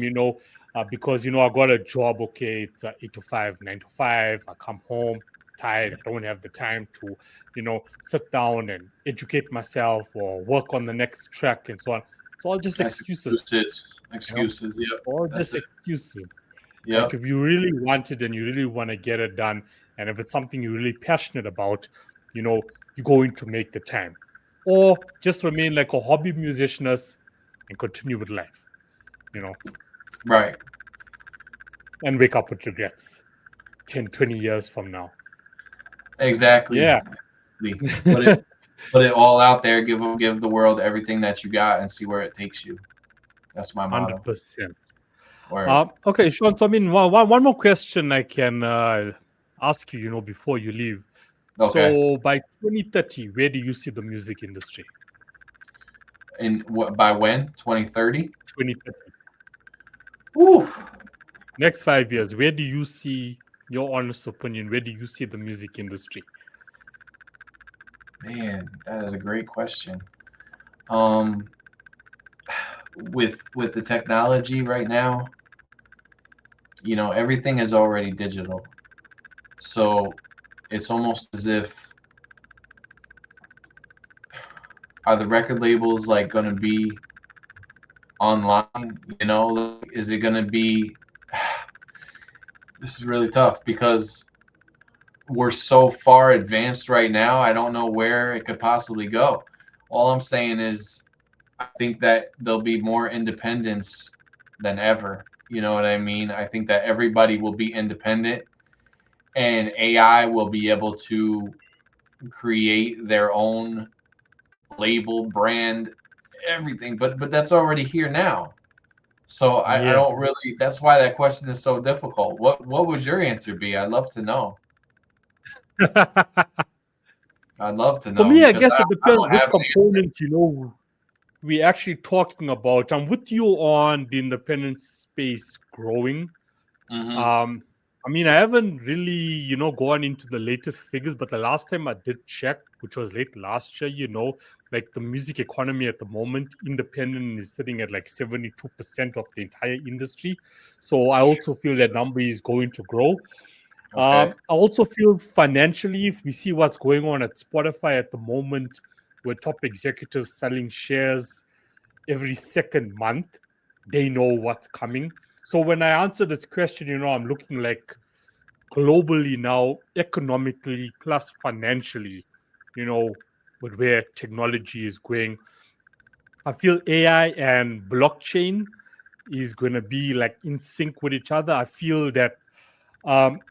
because I got a job. Okay, it's 8 to 5, 9 to 5. I come home tired. I don't have the time to, sit down and educate myself or work on the next track and so on. It's all just That's excuses, excuses. you know. Excuses. Yep. All That's just it. excuses. Like Yep. if you really want it and you really want to get it done, and if it's something you're really passionate about, you're going to make the time. Or just remain like a hobby musicianist and continue with life, you know, Right. and wake up with regrets 10, 20 years from now. Exactly. Yeah. Put it put it all out there. Give the world everything that you got and see where it takes you. That's my motto. 100%. Word. Okay, Sean. So, one more question I can ask you, before you leave. Okay. So by 2030, where do you see the music industry? And what by when? 2030? 2030. Woo. Next 5 years, where do you see, your honest opinion, where do you see the music industry? Man, that is a great question. Um, with the technology right now, everything is already digital. So it's almost as if, are the record labels like going to be online? Like, is it going to be? This is really tough because we're so far advanced right now. I don't know where it could possibly go. All I'm saying is, I think that there'll be more independence than ever. You know what I mean? I think that everybody will be independent, and AI will be able to create their own label, brand, everything. But that's already here now. So I Yeah. don't really. That's why that question is so difficult. What would your answer be? I'd love to know. I'd love to For know me, I because guess it I depends don't which have an answer. component, we're actually talking about. I'm with you on the independent space growing. Hmm. Um, I mean, I haven't really, gone into the latest figures, but the last time I did check, which was late last year, like the music economy at the moment, independent is sitting at like 72% of the entire industry. So I also feel that number is going to grow. Okay. I also feel financially, if we see what's going on at Spotify at the moment, with top executives selling shares every second month, they know what's coming. So when I answer this question, I'm looking like globally now, economically plus financially, with where technology is going. I feel AI and blockchain is going to be like in sync with each other. I feel that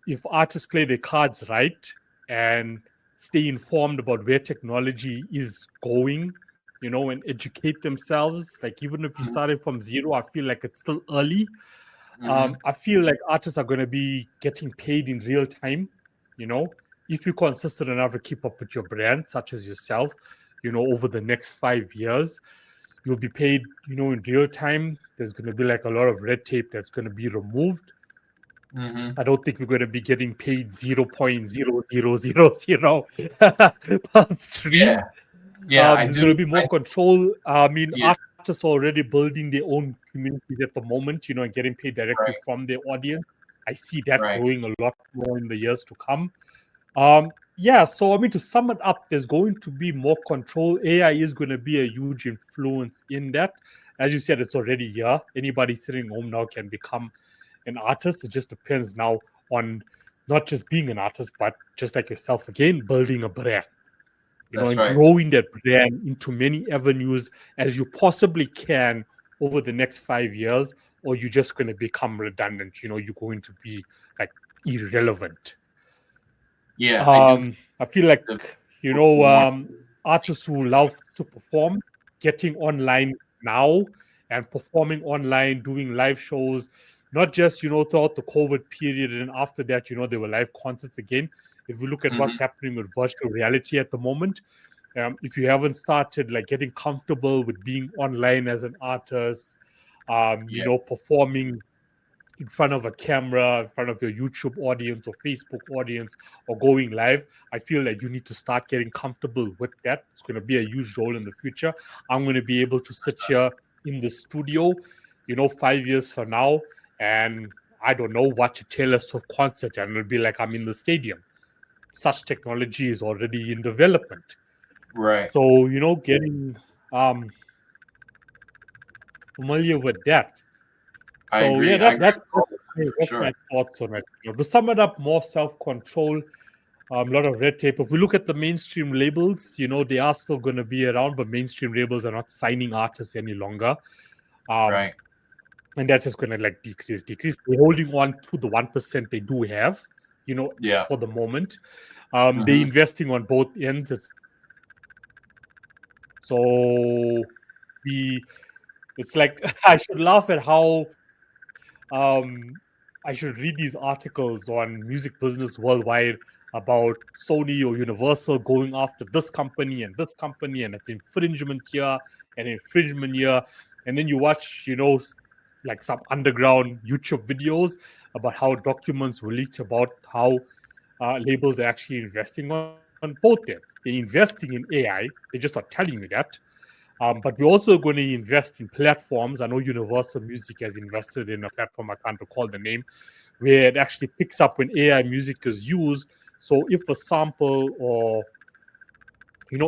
if artists play their cards right and stay informed about where technology is going, and educate themselves, like even if you started from zero, I feel like it's still early. Hmm. I feel like artists are going to be getting paid in real time, if you're consistent enough to keep up with your brand, such as yourself, over the next 5 years, you'll be paid, in real time. There's going to be like a lot of red tape that's going to be removed. Hmm. I don't think we're going to be getting paid 0.0000 per stream. Yeah. Yeah. I There's going to do. be more control. I mean, Yeah. artists are already building their own communities at the moment, and getting paid directly Right. from their audience. I see that Right. growing a lot more in the years to come. Yeah, so I mean, to sum it up, there's going to be more control. AI is going to be a huge influence in that. As you said, it's already here. Anybody sitting home now can become an artist. It just depends now on not just being an artist, but just like yourself again, building a brand, That's and right. growing that brand into many avenues as you possibly can over the next 5 years, or you're just going to become redundant. You're going to be like irrelevant. Yeah. I do think I feel like, the more. artists who love to perform, getting online now and performing online, doing live shows, not just, throughout the COVID period. And after that, there were live concerts again. If we look at Hmm. what's happening with virtual reality at the moment, if you haven't started like getting comfortable with being online as an artist, Yeah. performing in front of a camera, in front of your YouTube audience or Facebook audience, or going live, I feel that you need to start getting comfortable with that. It's going to be a huge role in the future. I'm going to be able to sit here in the studio, 5 years from now, and I don't know, watch a Taylor Swift concert, and it'll be like I'm in the stadium. Such technology is already in development. Right. So, getting um, familiar with that. I So yeah, agree. I agree with all of that for that's my sure. thoughts on it. To sum it up, more self-control, a lot of red tape. If we look at the mainstream labels, they are still going to be around, but mainstream labels are not signing artists any longer, um, Right. and that's just going to like decrease. They're holding on to the 1% they do have, Yeah. for the moment. They're Hmm. investing on both ends. So we, it's like I should laugh at how um I should read these articles on music business worldwide about Sony or Universal going after this company, and it's infringement here and infringement here. And then you watch, like some underground YouTube videos about how documents were leaked about how labels are actually investing on both ends. They're investing in AI, they just not telling you that. But we're also going to invest in platforms. I know Universal Music has invested in a platform, I can't recall the name, where it actually picks up when AI music is used. So if a sample or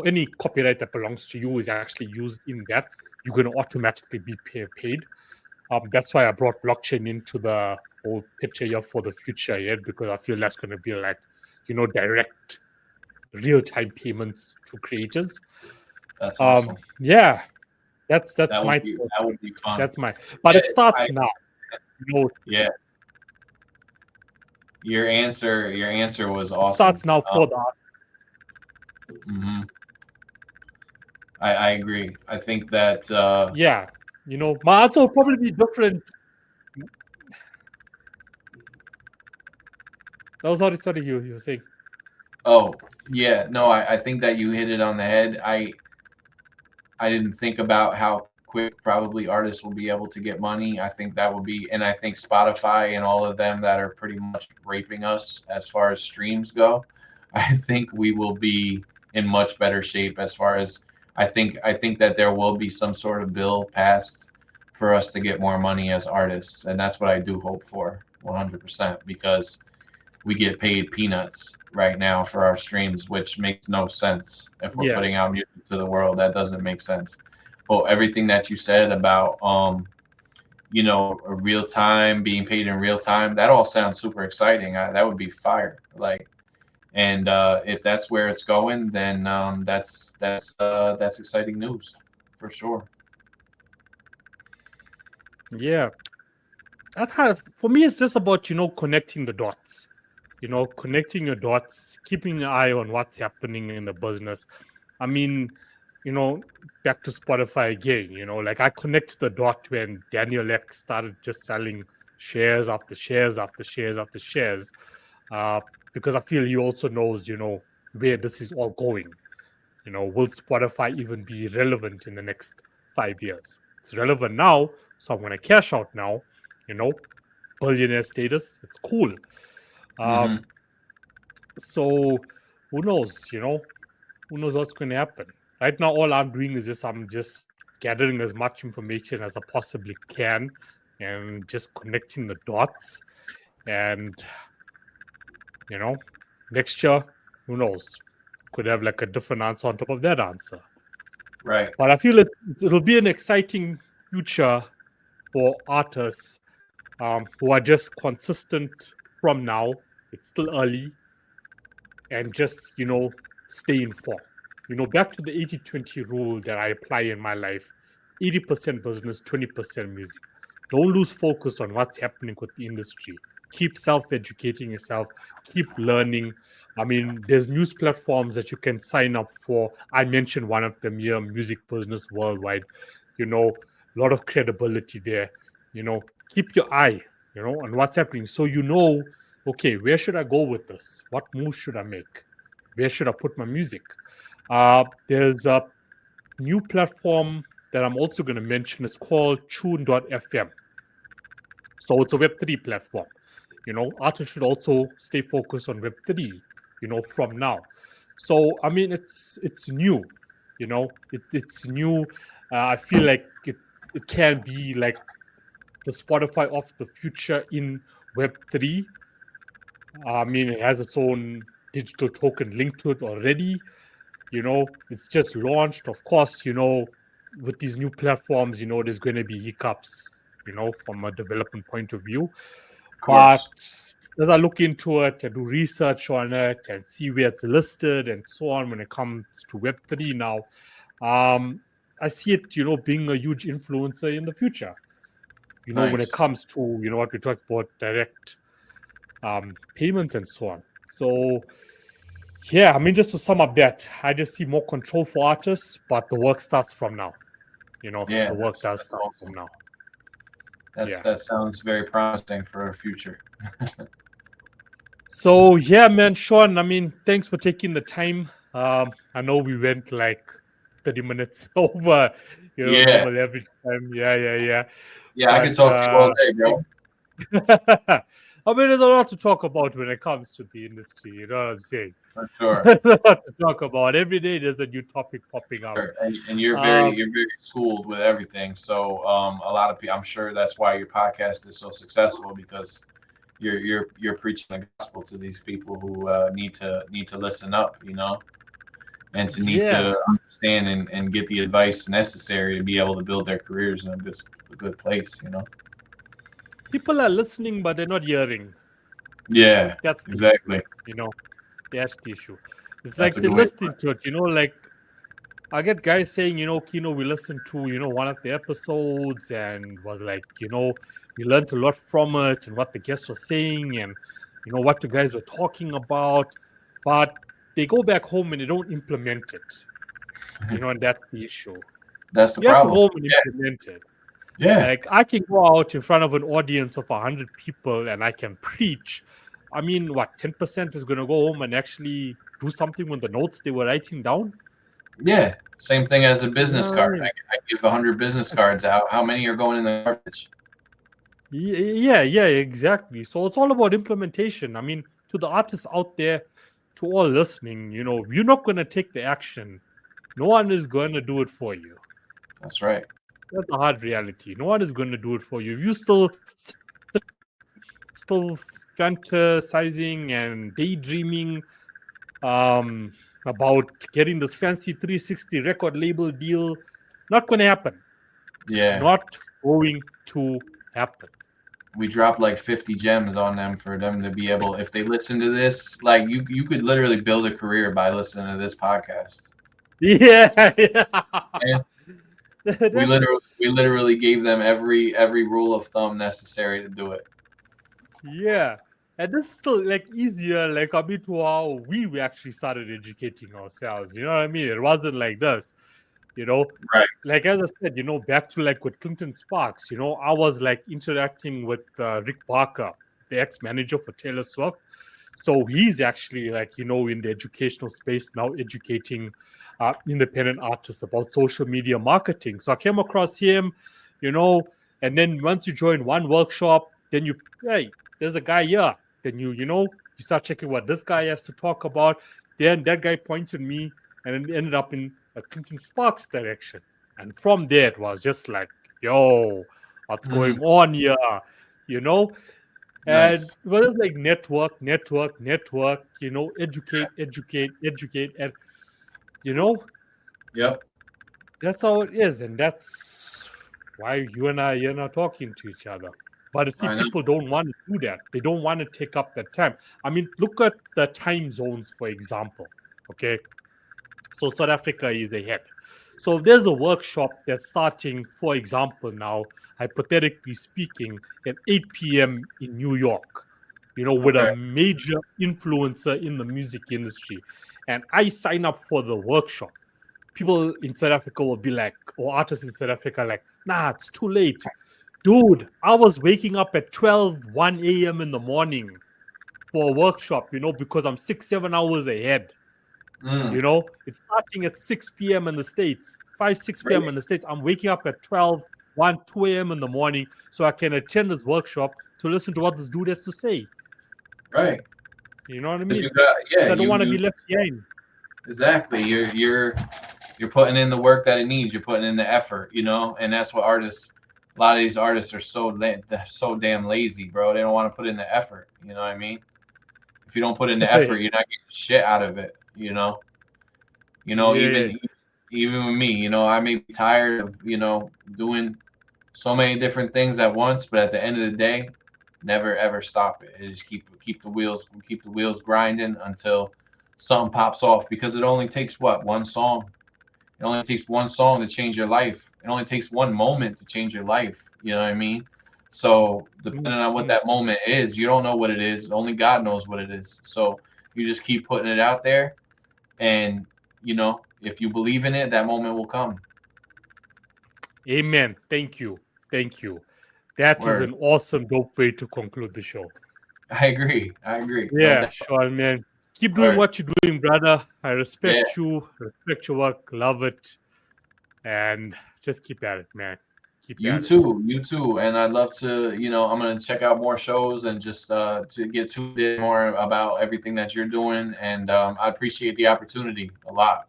any copyright that belongs to you is actually used in that, you're going to automatically be paid. That's why I brought blockchain into the whole picture here for the future, because I feel that's going to be like, direct real-time payments to creators. That's awesome. Yeah, that's That my would be fun. that's my. But Yeah, it starts now. Yeah. Your answer was awesome. It starts now for the art. Mm-hmm. I agree. I think that Yeah, my answer will probably be different. Oh, sorry, you were saying. Oh, yeah, no, I think that you hit it on the head. I didn't think about how quick probably artists will be able to get money. I think that would be, and I think Spotify and all of them that are pretty much raping us as far as streams go, I think we will be in much better shape as far as I think that there will be some sort of bill passed for us to get more money as artists, and that's what I do hope for 100% because we get paid peanuts right now for our streams, which makes no sense if we're Yeah, putting out music to the world. That doesn't make sense. But everything that you said about a real time being paid in real time, that all sounds super exciting. That would be fire. Like, and if that's where it's going, then that's exciting news for sure. yeah. For me, it's just about connecting the dots. Connecting your dots, keeping an eye on what's happening in the business. I mean, back to Spotify again. Like I connected the dot when Daniel Ek started just selling shares after shares after shares after shares, uh, because I feel he also knows, where this is all going. Will Spotify even be relevant in the next 5 years? It's relevant now, so I'm going to cash out now. You know, billionaire status. It's cool. Hmm. Um, so who knows? Who knows what's going to happen? Right now, all I'm doing is I'm just gathering as much information as I possibly can, and just connecting the dots. And you know, next year, who knows? Could have like a different answer on top of that answer. Right. But I feel it'll be an exciting future for artists who are just consistent from now. It's still early, and just stay informed. Back to the 80-20 rule that I apply in my life: 80% business, 20% music. Don't lose focus on what's happening with the industry. Keep self-educating yourself, keep learning. I mean, there's news platforms that you can sign up for. I mentioned one of them here, Music Business Worldwide. A lot of credibility there. Keep your eye, on what's happening. So okay, where should I go with this? What moves should I make? Where should I put my music? There's a new platform that I'm also going to mention. It's called Tune.fm. So it's a Web3 platform. Artists should also stay focused on Web3, from now. So I mean, it's new. It's new. I feel like it can be like the Spotify of the future in Web3. I mean, it has its own digital token linked to it already. It's just launched. Of course, with these new platforms, there's going to be hiccups, from a development point of view. Of But course. as I look into it and do research on it and see where it's listed and so on when it comes to Web3 now, I see it, being a huge influencer in the future. When it Nice. comes to, what we talk about, direct payments and so on. So, yeah, I mean, just to sum up that, I just see more control for artists, but the work starts from now. Yeah, The work does that's start from awesome. now. Yeah. That sounds very promising for our future. So yeah, man, Sean. I mean, thanks for taking the time. I know we went like 30 minutes over, Yeah, normal average time. Yeah. yeah, I could But talk to you all day, bro. I mean, there's a lot to talk about when it comes to the industry. You know what I'm saying? For sure. There's a lot to talk about. Every day there's a new topic popping up. Sure. And Um, you're very schooled with everything. So a lot of people, I'm sure that's why your podcast is so successful because you're preaching the gospel to these people who need to listen up, and to need yeah, to understand and get the advice necessary to be able to build their careers in a good place. people are listening, but they're not hearing. Yeah, That's the issue. exactly. You know, that's the issue. It's That's like a they're good way to listening to it. Like I get guys saying, Kino, we listened to, one of the episodes and was like, we learned a lot from it and what the guest was saying and, what you guys were talking about. But they go back home and they don't implement it, put it. and that's the issue. That's the You have to problem. go home and implement it. Yeah. Like I can go out in front of an audience of 100 people and I can preach. I mean, what, 10% is going to go home and actually do something with the notes they were writing down? Yeah. Same thing as a You know business what I card. mean? I give 100 business cards out. How many are going in the garbage? Yeah, exactly. So it's all about implementation. I mean, to the artists out there, to all listening, you're not going to take the action. No one is going to do it for you. That's right. That's a hard reality. No one is going to do it for you. If you still fantasizing and daydreaming about getting this fancy 360 record label deal, not going to happen. Yeah. Not going to happen. We dropped like 50 gems on them for them to be able, if they listen to this, like you could literally build a career by listening to this podcast. Yeah. And That's we literally gave them every rule of thumb necessary to do it. yeah. And this is still like easier, like a bit to how we actually started educating ourselves. You know what I mean? It wasn't like this, you know. Right. Like as I said, back to like with Clinton Sparks, I was like interacting with Rick Barker, the ex-manager for Taylor Swift. So he's actually like, in the educational space now, educating independent artists about social media marketing. So I came across him, and then once you join one workshop, then hey, there's a guy here. Then you start checking what this guy has to talk about. Then that guy pointed me and it ended up in a Clinton Sparks direction. And from there, it was just like, yo, what's Mm, going on here? You know, and nice. it was like network, educate, and you know, Yep. that's how it is, and that's why you and I are not talking to each other. But you see, I know. people don't want to do that. They don't want to take up that time. I mean, look at the time zones, for example. Okay, so South Africa is ahead. So if there's a workshop that's starting, for example, now, hypothetically speaking, at 8 p.m. in New York, with a Okay. major influencer in the music industry, and I sign up for the workshop, people in South Africa will be like, or artists in South Africa, like, nah, it's too late. Dude, I was waking up at 1 a.m. in the morning for a workshop, because I'm 6 or 7 hours ahead. Mm, It's starting at 6 p.m. in the States, 6 p.m. really? in the States. I'm waking up at 2 a.m. in the morning so I can attend this workshop to listen to what this dude has to say. Right. You know what I Because mean? you got, yeah, Because I don't want to you be left behind. exactly. You're putting in the work that it needs. You're putting in the effort, and that's what artists. A lot of these artists are they're so damn lazy, bro. They don't want to put in the effort. You know what I mean? If you don't put in the effort, you're not getting shit out of it. Yeah. Even with me, I may be tired of doing so many different things at once, but at the end of the day, never ever stop it. It just keep the wheels grinding until something pops off, because it only takes one song. It only takes one song to change your life. It only takes one moment to change your life. You know what I mean? So depending on what Mhm. that moment is, you don't know what it is. Only God knows what it is. So you just keep putting it out there, and if you believe in it, that moment will come. Amen. Thank you. Thank you. That is Word. an awesome, dope way to conclude the show. I agree. No Yeah, doubt. Sean, man. Keep doing Word. what you're doing, brother. I Yeah. respect you, respect your work, love it. And just keep at it, man. Keep You at it. too. You too. And I'd love to, I'm gonna check out more shows and just to get tuned in more about everything that you're doing. And I appreciate the opportunity a lot.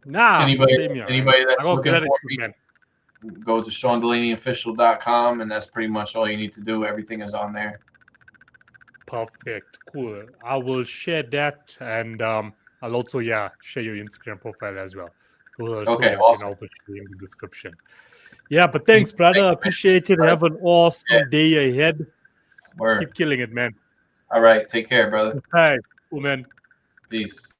Nah, Anybody same here, man. anybody I that's got looking for gratitude, me, man. go to SeanDelaneyOfficial.com, and that's pretty much all you need to do. Everything is on there. Perfect. Cool. I will share that, and I'll also share your Instagram profile as well. Those are the two Okay, links, awesome. I'll put you in the description. Yeah, but thanks, brother. Thank you, man. Appreciate it. All right. Have an awesome day ahead. Word. Keep killing it, man. All right. Take care, brother. Hey, cool, man. Peace.